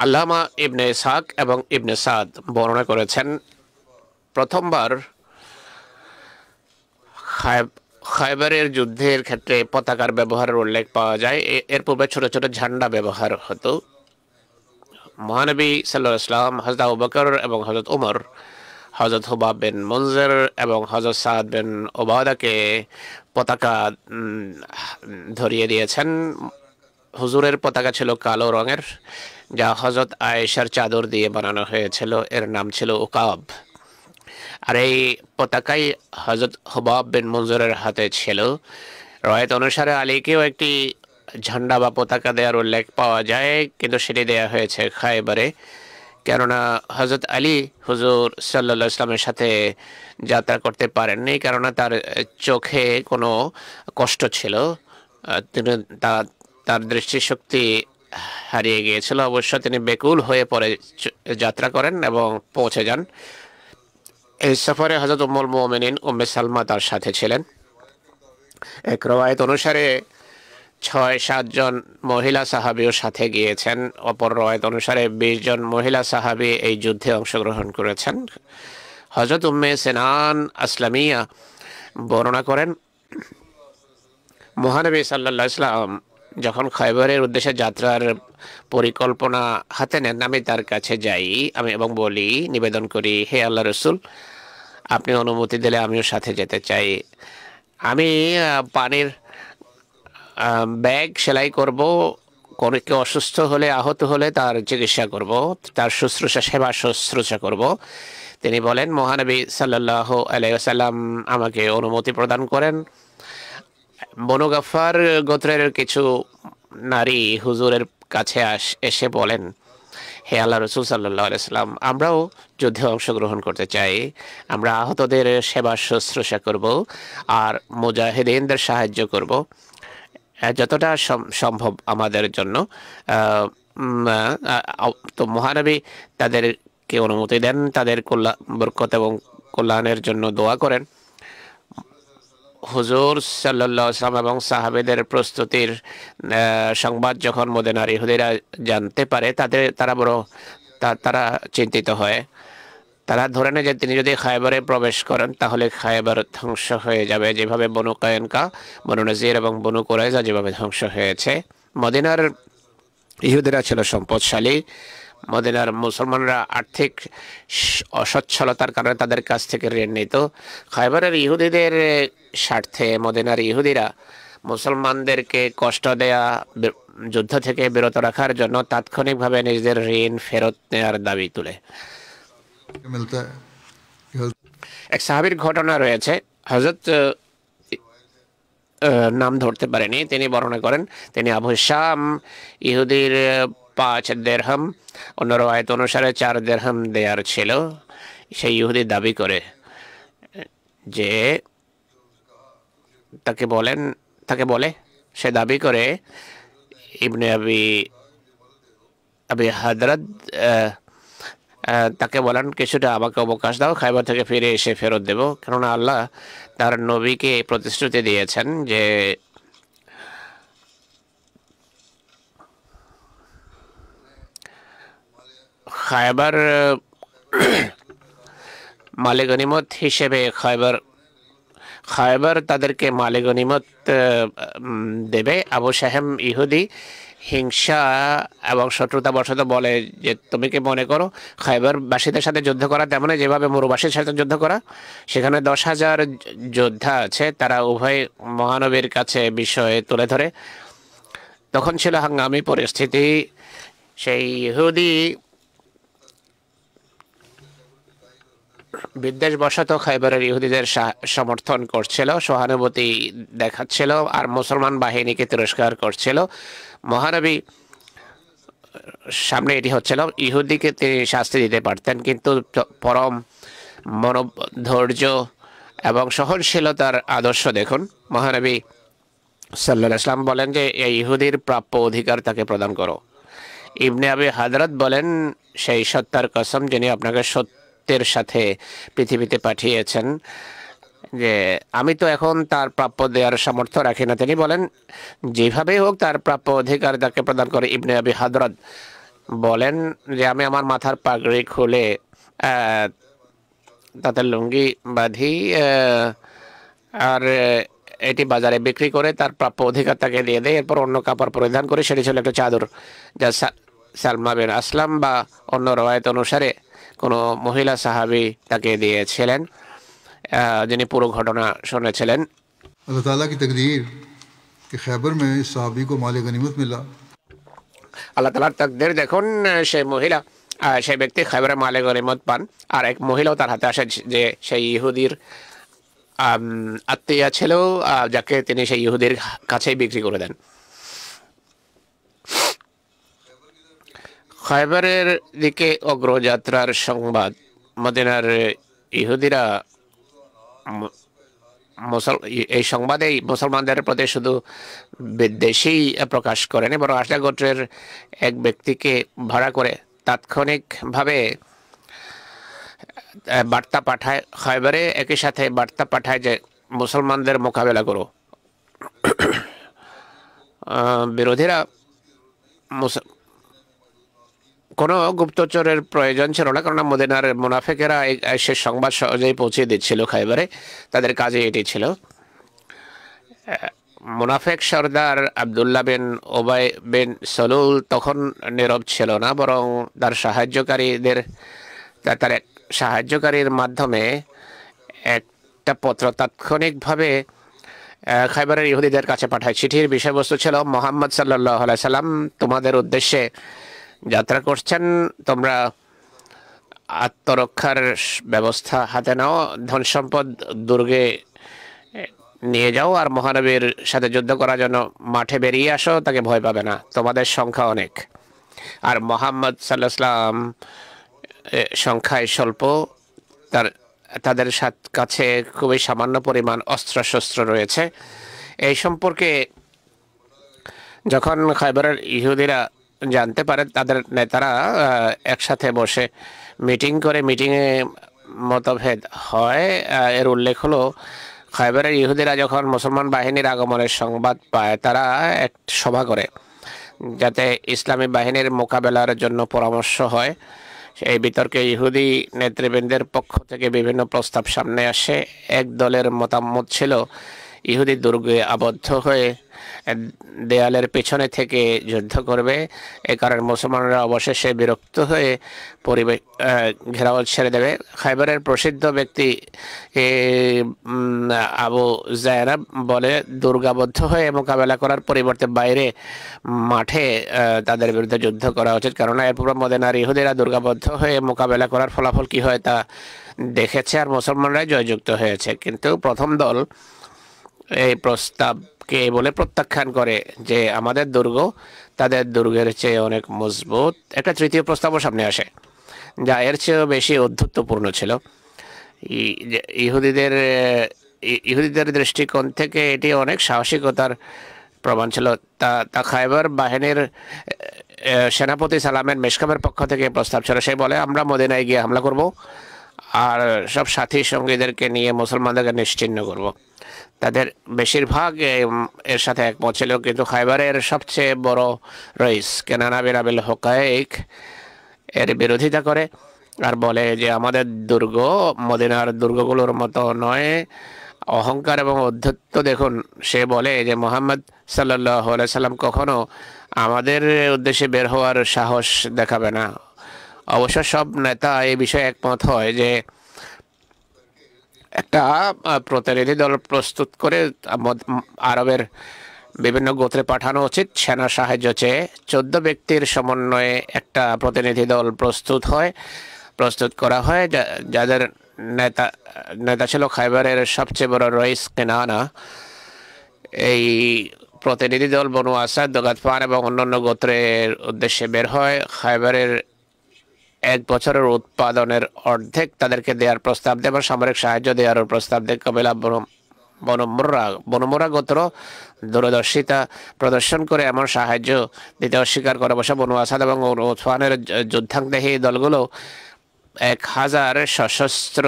আল্লামা ইবনে ইসহাক এবং ইবনে সাদ বর্ণনা করেছেন প্রথমবার খায়বারের যুদ্ধের ক্ষেত্রে পতাকার ব্যবহারের উল্লেখ পাওয়া যায়। এর পূর্বে ছোট ছোট ঝান্ডা ব্যবহার হতো। মহানবী সাল্লাল্লাহু আলাইহি ওয়াসাল্লাম হযরত আবু বকর এবং হযরত ওমর, হযরত হুবাব বিন মুনজির এবং হযরত সাদ বিন উবাদাকে পতাকা ধরিয়ে দিয়েছেন। হুজুরের পতাকা ছিল কালো রঙের, যা হযরত আয়েশার চাদর দিয়ে বানানো হয়েছিল। এর নাম ছিল উকাব। আর এই পতাকাই হযরত হুবাব বিন মুনজিরের হাতে ছিল। রওয়ায়াত অনুসারে আলীকেও একটি ঝান্ডা বা পতাকা দেওয়ার উল্লেখ পাওয়া যায়, কিন্তু সেটি দেওয়া হয়েছে খায়বারে, কেননা হযরত আলী হুজুর সাল্লাল্লাহু আলাইহি ওয়াসাল্লামের সাথে যাত্রা করতে পারেননি, কেননা তার চোখে কোনো কষ্ট ছিল। তিনি তার দৃষ্টিশক্তি হারিয়ে গিয়েছিল। অবশ্য তিনি বেকুল হয়ে পরে যাত্রা করেন এবং পৌঁছে যান। এই সফরে হযরত উম্মুল মুমিনিন উম্মে সালমা তার সাথে ছিলেন। এক রওয়ায়াত অনুসারে ৬-৭ জন মহিলা সাহাবীও সাথে গিয়েছেন। অপর রওয়ায়াত অনুসারে ২০ জন মহিলা সাহাবী এই যুদ্ধে অংশগ্রহণ করেছেন। হযরত উম্মে সিনান আসলামিয়া বর্ণনা করেন মহানবী সাল্লাল্লাহু আলাইহি ওয়াসাল্লাম যখন খায়বারের উদ্দেশ্যে যাত্রার পরিকল্পনা হাতে নেন, আমি তার কাছে যাই এবং বলি, নিবেদন করি, হে আল্লাহর রাসূল, আপনি অনুমতি দিলে আমিও সাথে যেতে চাই। আমি পানির ব্যাগ সেলাই করব, কোনো কেউ অসুস্থ হলে আহত হলে তার চিকিৎসা করব, তার সেবা শুশ্রূষা করব। তিনি বলেন, মহানবী সাল্লাল্লাহু আলাইহি ওয়াসাল্লাম আমাকে অনুমতি প্রদান করেন। বনু গাফফার গোত্রের কিছু নারী হুজুরের কাছে এসে বলেন, হে আল্লাহ রাসূল সাল্লাল্লাহু আলাইহি ওয়াসাল্লাম, আমরাও যুদ্ধে অংশগ্রহণ করতে চাই। আমরা আহতদের সেবা শুশ্রূষা করব আর মুজাহিদিনদের সাহায্য করব যতটা সম্ভব আমাদের জন্য। তো মহানবী তাদেরকে অনুমতি দেন, তাদের বরকত এবং কল্যাণের জন্য দোয়া করেন। হুজুর সাল্লাল্লাহু আলাইহি ওয়াসাল্লাম এবং সাহাবীদের প্রস্তুতির সংবাদ যখন মদিনার ইহুদিরা জানতে পারে, তারা চিন্তিত হয়। তারা ধরে নেয় যে তিনি যদি খায়বারে প্রবেশ করেন তাহলে খায়বার ধ্বংস হয়ে যাবে, যেভাবে বনু কায়নকা, বনু নজির এবং বনু কুরাইজা যেভাবে ধ্বংস হয়েছে। মদিনার ইহুদিরা ছিল সম্পদশালী। মদিনার মুসলমানরা আর্থিক অসচ্ছলতার কারণে তাদের কাছ থেকে ঋণ নিত। খায়বারের ইহুদিদের স্বার্থে মদিনার ইহুদিরা মুসলমানদেরকে কষ্ট দেয়া, যুদ্ধ থেকে বিরত রাখার জন্য তাৎক্ষণিকভাবে নিজেদের ঋণ ফেরত নেওয়ার দাবি তুলে। এক সাহাবীর ঘটনা রয়েছে, হযরত নাম ধরতে পারেনি, তিনি বর্ণনা করেন তিনি আবু শাম ইহুদির ৫ দিরহাম, অন্য রওয়ায়াত অনুসারে ৪ দিরহাম দেয়ার ছিল। সেই ইহুদি দাবি করে যে তাকে বলে সে দাবি করে ইবনে আবি হাদরাদ তাকে বলেন, কিছুটা আমাকে অবকাশ দাও, খায়বার থেকে ফিরে এসে ফেরত দেব, কেননা আল্লাহ তার নবীকে প্রতিশ্রুতি দিয়েছেন যে খায়বার মালে গনিমত হিসেবে খায়বার তাদেরকে মালে গনিমত দেবে। আবু সাহেম ইহুদি হিংসা এবং শত্রুতা বশত বলে যে তুমি কি মনে করো খায়বার বাসীদের সাথে যুদ্ধ করা তেমনই যেভাবে মরুবাসীর সাথে যুদ্ধ করা? সেখানে 10,000 যোদ্ধা আছে, তারা উভয় মহানবীর কাছে বিষয়ে তুলে ধরে। তখন ছিল হাঙ্গামি পরিস্থিতি। সেই ইহুদি বিদ্বেষবশত খায়বারের ইহুদিদের সমর্থন করছিল, সহানুভূতি দেখাচ্ছিল আর মুসলমান বাহিনীকে তিরস্কার করছিল। মহানবী সামনে এটি হচ্ছিল, ইহুদিকে তিনি শাস্তি দিতে পারতেন, কিন্তু পরম ধৈর্য এবং সহনশীলতার আদর্শ দেখুন। মহানবী সাল্লাল্লাহু আলাইহি ওয়াসাল্লাম বলেন যে এই ইহুদির প্রাপ্য অধিকার তাকে প্রদান করো। ইবনে আবি হাদরাত বলেন, সেই সত্তার কসম যিনি আপনাকে সত্যের সাথে পৃথিবীতে পাঠিয়েছেন, যে আমি তো এখন তার প্রাপ্য দেওয়ার সামর্থ্য রাখি না। তিনি বলেন যেভাবেই হোক তার প্রাপ্য অধিকার তাকে প্রদান করে। ইবনে আবি হাদরাত বলেন যে আমি আমার মাথার পাগড়ি খুলে তাতে লুঙ্গি বাঁধি আর এটি বাজারে বিক্রি করে তার প্রাপ্য অধিকার তাকে দিয়ে দেয়। এরপর অন্য কাপড় পরিধান করে, সেটি ছিল একটা চাদর যা সালমা বিন আসলাম বা অন্য রওয়ায়াত অনুসারে কোনো মহিলা সাহাবী তাকে দিয়েছিলেন, যিনি পুরো ঘটনা শুনেছিলেন। अल्लाह ताला की तकदीर कि खैबर में इस सहाबी को माल गनीमत मिला। আল্লাহ তাআলার তাকদীর দেখুন, সেই ব্যক্তি খায়বারে মালে গনিমত পান, আর এক মহিলাও তার হাতে আসে যে সেই ইহুদির আত্মীয়া ছিল, যাকে তিনি সেই ইহুদির কাছেই বিক্রি করে দেন। খায়বারের দিকে অগ্রযাত্রার সংবাদ মদিনার ইহুদিরা এই সংবাদেই মুসলমানদের প্রতি শুধু বিদ্বেষই প্রকাশ করেনি, বরং আশা গোত্রের এক ব্যক্তিকে ভাড়া করে তাৎক্ষণিকভাবে বার্তা পাঠায়। খায়বারে একই সাথে বার্তা পাঠায় যে মুসলমানদের মোকাবেলা করো। বিরোধীরা কোনো গুপ্তচরের প্রয়োজন ছিল না, কারণ মদিনার মুনাফিকেরা সে সংবাদ সহজেই পৌঁছে দিচ্ছিল খায়বারে, তাদের কাজে এটি ছিল। মুনাফিক সর্দার আব্দুল্লাহ বিন ওবাই বিন সলুল তখন নীরব ছিল না, বরং তার সাহায্যকারীর মাধ্যমে একটা পত্র তাৎক্ষণিকভাবে খায়বারের ইহুদিদের কাছে পাঠায়। চিঠির বিষয়বস্তু ছিল, মুহাম্মদ সাল্লাল্লাহু আলাইহি সাল্লাম তোমাদের উদ্দেশ্যে যাত্রা করছেন, তোমরা আত্মরক্ষার ব্যবস্থা হাতে নাও, ধন সম্পদ দুর্গে নিয়ে যাও, আর মহানবীর সাথে যুদ্ধ করার জন্য মাঠে বেরিয়ে আসো, তাকে ভয় পাবে না, তোমাদের সংখ্যা অনেক। আর মুহাম্মদ সাল্লাল্লাহু আলাইহি সাল্লাম সংখ্যায় স্বল্প, তাদের কাছে খুবই সামান্য পরিমাণ অস্ত্রশস্ত্র রয়েছে। এই সম্পর্কে যখন খায়বারের ইহুদিরা জানতে পারে, তাদের নেতারা একসাথে বসে মিটিং করে, মিটিংয়ে মতভেদ হয়। এর উল্লেখ হলো, খায়বারের ইহুদিরা যখন মুসলমান বাহিনীর আগমনের সংবাদ পায়, তারা এক সভা করে যাতে ইসলামী বাহিনীর মোকাবেলার জন্য পরামর্শ হয়। এই বিতর্কে ইহুদি নেতৃবৃন্দের পক্ষ থেকে বিভিন্ন প্রস্তাব সামনে আসে। এক দলের মতামত ছিল ইহুদি দুর্গে আবদ্ধ হয়ে দেয়ালের পেছনে থেকে যুদ্ধ করবে। এ কারণে মুসলমানরা অবশেষে বিরক্ত হয়ে ঘেরাও ছেড়ে দেবে। খায়বারের প্রসিদ্ধ ব্যক্তি আবু জায়নাব বলে, দুর্গাবদ্ধ হয়ে মোকাবেলা করার পরিবর্তে বাইরে মাঠে তাদের বিরুদ্ধে যুদ্ধ করা উচিত, কেননা এরপর মদিনার ইহুদিরা দুর্গাবদ্ধ হয়ে মোকাবেলা করার ফলাফল কি হয় তা দেখেছে, আর মুসলমানরাই জয়যুক্ত হয়েছে। কিন্তু প্রথম দল এই প্রস্তাবকে বলে প্রত্যাখ্যান করে যে আমাদের দুর্গ তাদের দুর্গের চেয়ে অনেক মজবুত। একটা তৃতীয় প্রস্তাবও সামনে আসে, যা এর চেয়েও বেশি অধ্যত্বপূর্ণ ছিল। ইহুদিদের দৃষ্টিকোণ থেকে এটি অনেক সাহসিকতার প্রমাণ ছিল। তা খায়বার বাহিনীর সেনাপতি সালামের মেশকামের পক্ষ থেকে প্রস্তাব ছিল। সে বলে, আমরা মদিনায় গিয়ে হামলা করব আর সব সাথী সঙ্গীদেরকে নিয়ে মুসলমানদেরকে নিশ্চিহ্ন করব। তাদের বেশিরভাগ এর সাথে একমত ছিল, কিন্তু খায়বারের সবচেয়ে বড় রইস কেনানা বিন আবিল হুকাইক এর বিরোধিতা করে। আর বলে যে আমাদের দুর্গ মদিনার দুর্গগুলোর মতো নয়, অহংকার এবং অধ্যত্ব দেখুন। সে বলে যে মোহাম্মদ সাল্লাল্লাহু আলাইহি সাল্লাম কখনো আমাদের উদ্দেশ্যে বের হওয়ার সাহস দেখাবে না। অবশ্য সব নেতা এই বিষয়ে একমত হয় যে একটা প্রতিনিধি দল প্রস্তুত করে আরবের বিভিন্ন গোত্রে পাঠানো উচিত সেনা সাহায্য চেয়ে। 14 ব্যক্তির সমন্বয়ে একটা প্রতিনিধি দল প্রস্তুত করা হয়, যাদের নেতা নেতা ছিল খাইবারের সবচেয়ে বড় রইস কেনানা। এই প্রতিনিধি দল বনু আসাদ, গাতফান এবং অন্যান্য গোত্রের উদ্দেশ্যে বের হয়। খাইবারের 1 বছরের উৎপাদনের অর্ধেক তাদেরকে দেওয়ার প্রস্তাব দেয় এবং সামরিক সাহায্য দেওয়ার প্রস্তাব দেয়। কবিলা বনমুরা গোত্র দূরদর্শিতা প্রদর্শন করে এমন সাহায্য দিতে অস্বীকার করে বসে বনু আসাদ এবং উসমানের যুদ্ধাংদেহী দলগুলো 1000 সশস্ত্র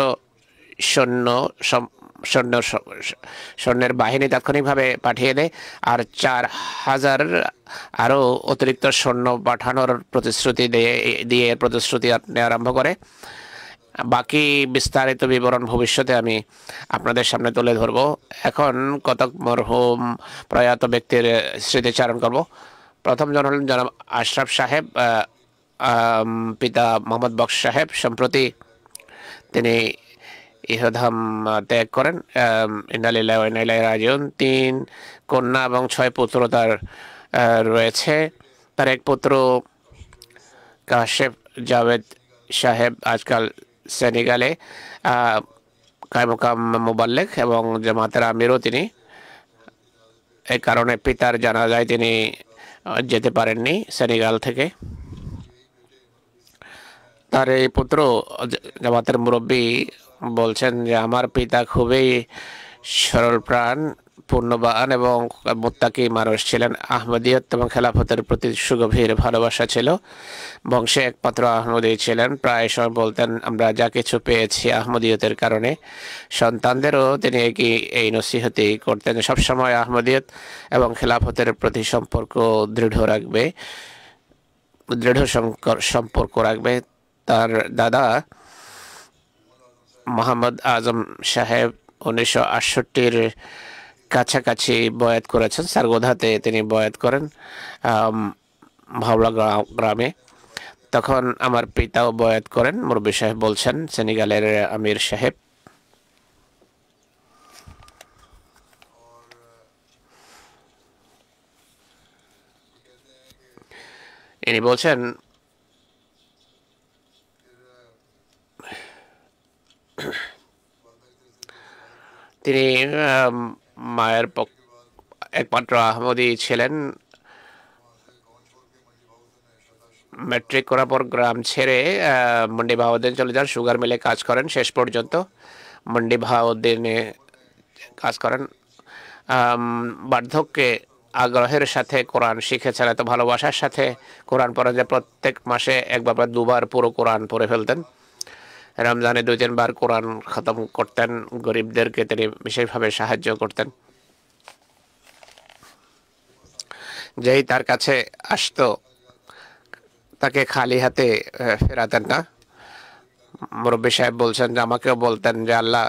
সৈন্য সৈন্যের বাহিনী তাৎক্ষণিকভাবে পাঠিয়ে দেয় আর 4000 আরও অতিরিক্ত সৈন্য পাঠানোর প্রতিশ্রুতি দিয়ে প্রতিশ্রুতি নেওয়া আরম্ভ করে। বাকি বিস্তারিত বিবরণ ভবিষ্যতে আমি আপনাদের সামনে তুলে ধরব। এখন কতক মরহুম প্রয়াত ব্যক্তির স্মৃতিচারণ করব। প্রথম জন হলেন জনাব আশরাফ সাহেব, পিতা মোহাম্মদ বক্স সাহেব। সম্প্রতি তিনি ইহধাম ত্যাগ করেন। ইন্না লিল্লাহি ওয়া ইন্না ইলাইহি রাজিউন। 3 কন্যা এবং 6 পুত্র তার রয়েছে। তার এক পুত্র কাশেফ জাভেদ সাহেব আজকাল সেনেগালে কায়মকাম মুবাল্লেগ এবং জামাতের আমিরও তিনি। এই কারণে পিতার জানাজায় তিনি যেতে পারেননি সেনেগাল থেকে। তার এই পুত্র জামাতের মুরব্বী বলছেন যে আমার পিতা খুবই সরল প্রাণ, পূর্ণবান এবং মুত্তাকি মানুষ ছিলেন। আহমদিয়ত এবং খেলাফতের প্রতি সুগভীর ভালোবাসা ছিল। বংশে একমাত্র আহমদী ছিলেন। প্রায় সময় বলতেন আমরা যা কিছু পেয়েছি আহমদিয়তের কারণে। সন্তানদেরও তিনি এই নসিহতি করতেন, সবসময় আহমদিয়ত এবং খেলাফতের প্রতি দৃঢ় সম্পর্ক রাখবে। তার দাদা মোহাম্মদ আজম সাহেব 1968-র কাছাকাছি বয়াত করেছেন। সারগোধাতে তিনি বয়াত করেন ভাওলা গ্রামে। তখন আমার পিতাও বয়াত করেন। মুরব্বী সাহেব বলছেন, সেনেগালের আমির সাহেব। ইনি বলছেন তিনি মায়ের একমাত্র আহমদী ছিলেন। ম্যাট্রিক করার পর গ্রাম ছেড়ে মন্ডি বাহাউদ্দিন চলে যান। সুগার মিলে কাজ করেন শেষ পর্যন্ত। মন্ডি বাহাউদ্দিনে কাজ করেন। বার্ধক্যে আগ্রহের সাথে কোরআন শিখেছেন, এত ভালোবাসার সাথে কোরআন পড়েন যে প্রত্যেক মাসে একবার বা দুবার পুরো কোরআন পড়ে ফেলতেন। রমজানে 2-3 বার কোরআন খতম করতেন। গরিবদেরকে তিনি বিশেষভাবে সাহায্য করতেন। যেই তার কাছে আসতো তাকে খালি হাতে ফেরাতেন না। মুরব্বী সাহেব বলছেন যে আমাকেও বলতেন যে আল্লাহ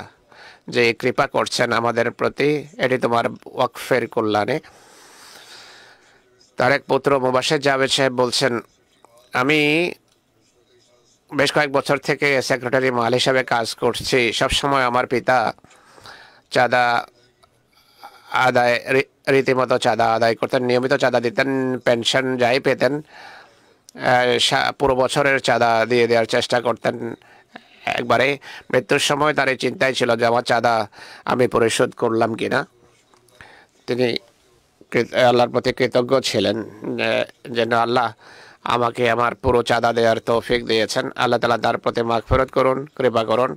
যে কৃপা করছেন আমাদের প্রতি, এটি তোমার ওয়াকফের কল্যাণে। তার এক পুত্র মুবাশশির জাভেদ সাহেব বলছেন আমি বেশ কয়েক বছর থেকে সেক্রেটারি মাল হিসাবে কাজ করছি। সবসময় আমার পিতা চাঁদা আদায় রীতিমতো চাঁদা আদায় করতেন, নিয়মিত চাঁদা দিতেন। পেনশন যাই পেতেন পুরো বছরের চাঁদা দিয়ে দেওয়ার চেষ্টা করতেন একবারে। মৃত্যুর সময় তার এই চিন্তাই ছিল যে আমার চাঁদা আমি পরিশোধ করলাম কিনা। তিনি আল্লাহর প্রতি কৃতজ্ঞ ছিলেন যেন আল্লাহ আমাকে আমার পুরো চাঁদা দেওয়ার তৌফিক দিয়েছেন। আল্লাহ তাআলা তার প্রতি মাগফিরাত করুন, কৃপা করুন।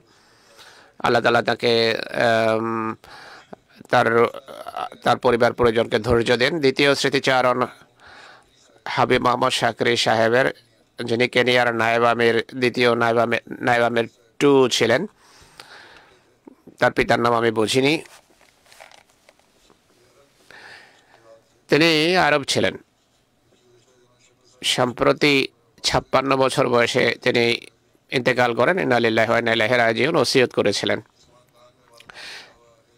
আল্লাহ তাআলা তাকে তার পরিবার পরিজনকে ধৈর্য দিন। দ্বিতীয় স্মৃতিচারণ হাবিব মোহাম্মদ শাকরি সাহেবের, যিনি কেনিয়ার নায়েব আমির, দ্বিতীয় নায়েব আমির 2 ছিলেন। তার পিতার নাম আমি বুঝিনি। তিনি আরব ছিলেন। সম্প্রতি 56 বছর বয়সে তিনি ইন্তেকাল করেন। ইন্না লিল্লাহি ওয়া ইন্না ইলাইহি রাজিউন ওসিয়ত করেছিলেন।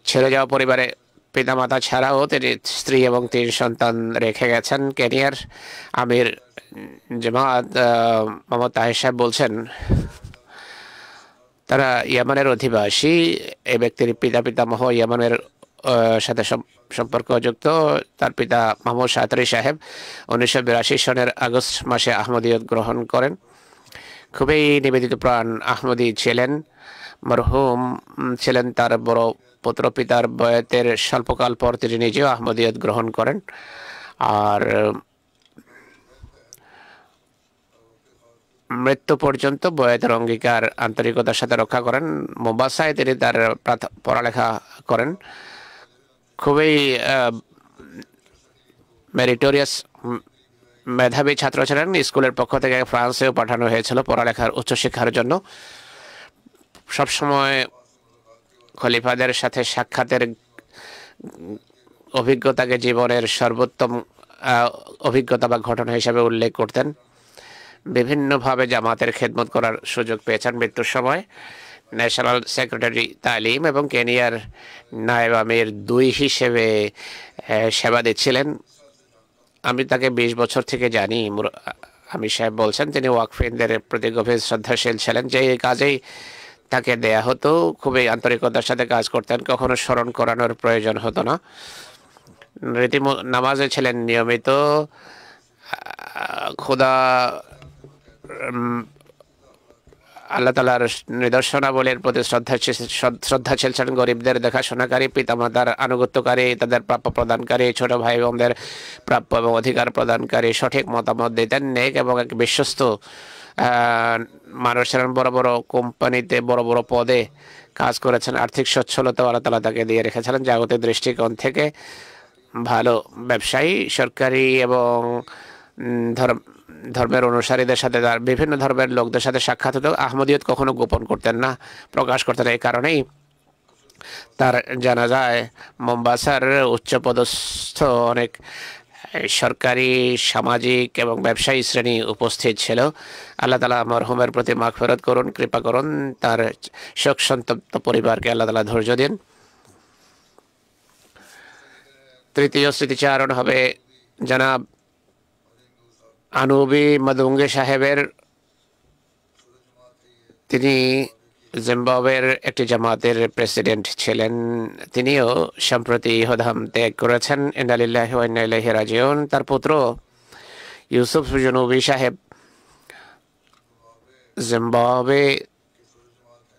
ছেড়ে যাওয়া পরিবারে পিতামাতা ছাড়াও তিনি স্ত্রী এবং 3 সন্তান রেখে গেছেন। কেনিয়ার আমির জামাত মোহাম্মদ তাহের সাহেব বলছেন, তারা ইয়ামানের অধিবাসী। এই ব্যক্তির পিতামহ ইয়ামানের সাথে সম্পর্কযুক্ত। তার পিতা মাহমুদ সাতরি সাহেব 1982 সনের আগস্ট মাসে আহমদিয়ত গ্রহণ করেন। খুবই নিবেদিত প্রাণ আহমদী ছিলেন। মরহুম ছিলেন তার বড় পুত্র। পিতার বয়াতের স্বল্পকাল পর তিনি নিজেও আহমদিয়ত গ্রহণ করেন। আর মৃত্যু পর্যন্ত বয়াতের অঙ্গীকার আন্তরিকতার সাথে রক্ষা করেন। মোম্বাসায় তিনি তার পড়ালেখা করেন। খুবই মেরিটোরিয়াস মেধাবী ছাত্র ছিলেন। স্কুলের পক্ষ থেকে ফ্রান্সেও পাঠানো হয়েছিল পড়ালেখার উচ্চশিক্ষার জন্য। সবসময় খলিফাদের সাথে সাক্ষাতের অভিজ্ঞতাকে জীবনের সর্বোত্তম অভিজ্ঞতা বা ঘটনা হিসেবে উল্লেখ করতেন। বিভিন্নভাবে জামাতের খেদমত করার সুযোগ পেয়েছেন। মৃত্যুর সময় ন্যাশনাল সেক্রেটারি তালিম এবং কেনিয়ার নায়েব আমির 2 হিসেবে সেবা দিচ্ছিলেন। আমি তাকে 20 বছর থেকে জানি। আমির সাহেব বলছেন তিনি ওয়াকফিনদের প্রতি গভীর শ্রদ্ধাশীল ছিলেন। যে কাজেই তাকে দেয়া হতো খুবই আন্তরিকতার সাথে কাজ করতেন। কখনো স্মরণ করানোর প্রয়োজন হতো না। নামাজে ছিলেন নিয়মিত। খোদা আল্লাহ তাআলার নিদর্শনাবলীর প্রতি শ্রদ্ধাশীল ছিলেন। গরিবদের দেখাশোনাকারী, পিতামাতার আনুগত্যকারী, তাদের প্রাপ্য প্রদানকারী, ছোট ভাই বোনদের প্রাপ্য এবং অধিকার প্রদানকারী, সঠিক মতামত দিতেন। নেক এবং এক বিশ্বস্ত মানুষ ছিলেন। বড় বড় কোম্পানিতে বড় বড় পদে কাজ করেছেন। আর্থিক সচ্ছলতাও আল্লাহ তাআলা তাকে দিয়ে রেখেছিলেন। জাগতিক দৃষ্টিকোণ থেকে ভালো ব্যবসায়ী। সরকারি এবং ধর্মের অনুসারীদের সাথে, তার বিভিন্ন ধর্মের লোকদের সাথে সাক্ষাৎ হতো। আহমদিয়ত কখনো গোপন করতেন না, প্রকাশ করতেন। এই কারণেই তার জানাজায় মোম্বাসার উচ্চপদস্থ অনেক সরকারি, সামাজিক এবং ব্যবসায়ী শ্রেণী উপস্থিত ছিল। আল্লাহ তাআলা মরহুমের প্রতি মাগফিরাত করুন, কৃপা করুন। তার শোক সন্তপ্ত পরিবারকে আল্লাহ তাআলা ধৈর্য দিন। তৃতীয় স্মৃতিচারণ হবে জনাব আনুবি মাদুঙ্গে সাহেবের। তিনি জিম্বাবুয়ের একটি জামাতের প্রেসিডেন্ট ছিলেন। তিনিও সম্প্রতি ইহধাম ত্যাগ করেছেন। ইন্না লিল্লাহি ওয়া ইন্না ইলাইহি রাজিউন। তার পুত্র ইউসুফ জুনুবি সাহেব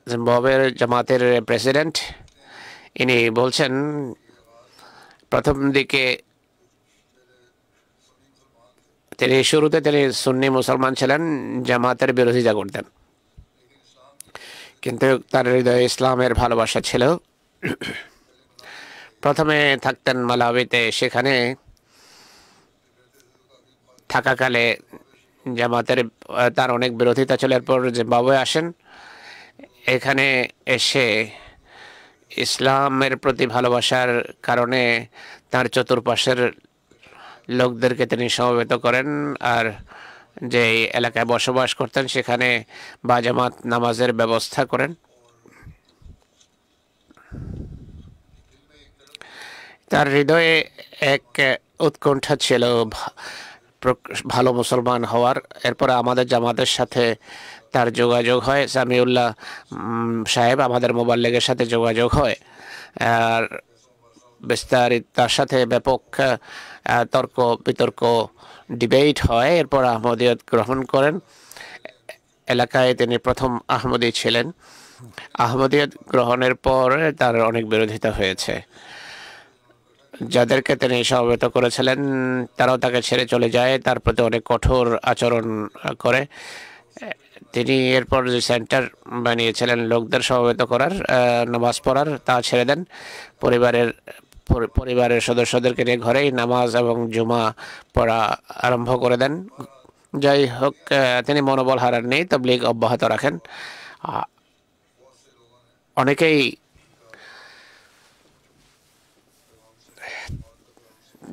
জিম্বাবুয়ের জামাতের প্রেসিডেন্ট। ইনি বলছেন, প্রথম দিকে শুরুতে তিনি সুন্নি মুসলমান ছিলেন, জামাতের বিরোধিতা করতেন, কিন্তু তার হৃদয়ে ইসলামের ভালোবাসা ছিল। প্রথমে থাকতেন মালাউইতে। সেখানে থাকাকালে জামাতের তার অনেক বিরোধিতা ছিল। এরপর জিম্বাবুয়ে আসেন। এখানে এসে ইসলামের প্রতি ভালোবাসার কারণে তার চতুর্পাশের লোকদেরকে তিনি সমবেত করেন। আর যে এলাকায় বসবাস করতেন সেখানে বাজামাত নামাজের ব্যবস্থা করেন। তার হৃদয়ে এক উৎকণ্ঠা ছিল ভালো মুসলমান হওয়ার। এরপরে আমাদের জামাতের সাথে তার যোগাযোগ হয়। সামিউল্লাহ সাহেব আমাদের মোবাল্লিগের সাথে যোগাযোগ হয়। আর বিস্তারিত তার সাথে ব্যাপক তর্ক বিতর্ক ডিবেট হয়। এরপর আহমদিয়ত গ্রহণ করেন। এলাকায় তিনি প্রথম আহমদী ছিলেন। আহমদিয়ত গ্রহণের পর তার অনেক বিরোধিতা হয়েছে। যাদেরকে তিনি সমবেত করেছিলেন তারাও তাকে ছেড়ে চলে যায়, তার প্রতি অনেক কঠোর আচরণ করে। তিনি এরপর যে সেন্টার বানিয়েছিলেন লোকদের সমবেত করার, নামাজ পড়ার, তা ছেড়ে দেন। পরিবারের সদস্যদেরকে নিয়ে ঘরেই নামাজ এবং জুমা পড়া আরম্ভ করে দেন। যাই হোক, তিনি মনোবল হারাননি, তাবলীগ অব্যাহত রাখেন। অনেকেই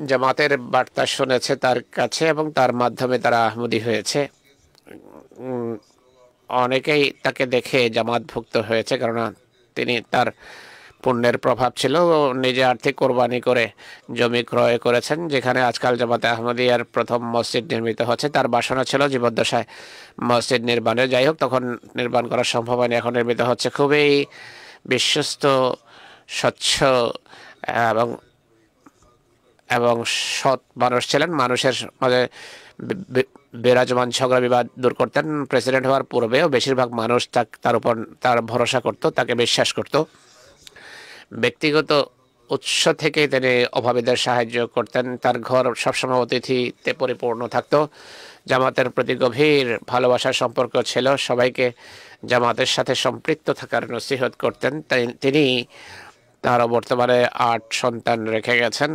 জামাতের বার্তা শুনেছে তার কাছে এবং তার মাধ্যমে তারা আহমদী হয়েছে। অনেকেই তাকে দেখে জামাতভুক্ত হয়েছে, কেননা তিনি তার পুণ্যের প্রভাব ছিল। নিজে আর্থিক কোরবানি করে জমি ক্রয় করেছেন, যেখানে আজকাল জামাতে আহমদিয়ার প্রথম মসজিদ নির্মিত হচ্ছে। তার বাসনা ছিল জীবদ্দশায় মসজিদ নির্মাণের, যাই হোক তখন নির্মাণ করা সম্ভব হয়নি, এখন নির্মিত হচ্ছে। খুবই বিশ্বস্ত, স্বচ্ছ এবং এবং সৎ মানুষ ছিলেন। মানুষের মাঝে বিরাজমান ঝগড়া বিবাদ দূর করতেন। প্রেসিডেন্ট হওয়ার পূর্বেও বেশিরভাগ মানুষ তার উপর তার ভরসা করত, তাকে বিশ্বাস করত। ব্যক্তিগত উৎস থেকে তিনি অভাবীদের সাহায্য করতেন। তার ঘর সবসময় অতিথিতে পরিপূর্ণ থাকত। জামাতের প্রতি গভীর ভালোবাসার সম্পর্ক ছিল। সবাইকে জামাতের সাথে সম্পৃক্ত থাকার নসিহত করতেন। তিনি তারও বর্তমানে 8 সন্তান রেখে গেছেন।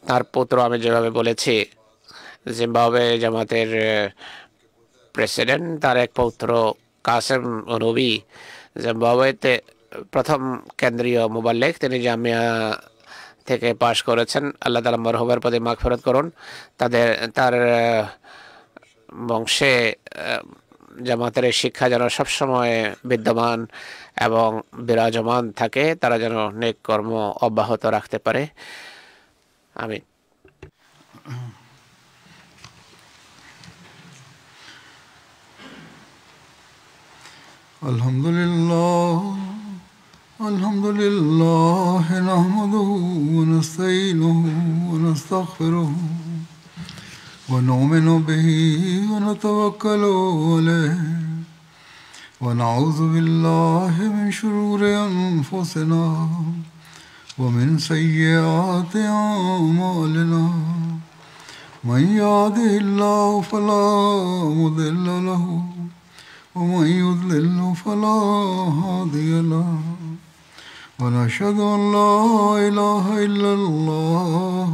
তার পুত্র, আমি যেভাবে বলেছি, জিম্বাবুয়ে জামাতের প্রেসিডেন্ট, তার এক পৌত্র কাসেম নবী জিম্বাবুয়েতে প্রথম কেন্দ্রীয় মুবাল্লিগ। তিনি জামিয়া থেকে পাশ করেছেন। আল্লাহ তাআলা মরহুমের প্রতি মাগফিরাত করুন। তার বংশে জামাতের এই শিক্ষা যেন সবসময় বিদ্যমান এবং বিরাজমান থাকে, তারা যেন নেক কর্ম অব্যাহত রাখতে পারে। আমিন। আলহামদুলিল্লাহ নাহমাদুহু ওয়া নাস্তাঈনুহু ওয়া নাস্তাগফিরুহু ওয়া নু'মিনু বিহি ওয়া নাতাওয়াক্কালু আলাইহি ওয়া নাউযু বিল্লাহি মিন শুরুরি আনফুসিনা ওয়া মিন সাইয়্যাতি আ'মালিনা মান ইয়াহদিহিল্লাহু ফালা মুদিল্লা লাহু ومن يضلل فلا هادي له ونشهد أن لا إله إلا الله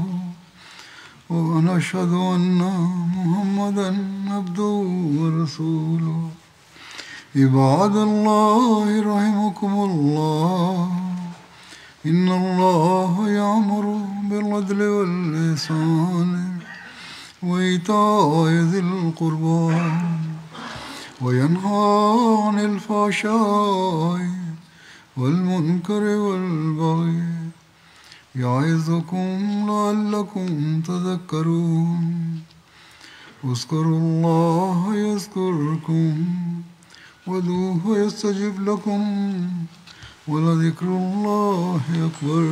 ونشهد أن محمدا عبده ورسوله عباد الله رحمكم الله إن الله يأمر بالعدل والإحسان وإيتاء ذي القربى وينهى عن الفحشاء والمنكر والبغي يعظكم لعلكم تذكرون اذكروا الله يذكركم وادعوه يستجب لكم ولذكر الله أكبر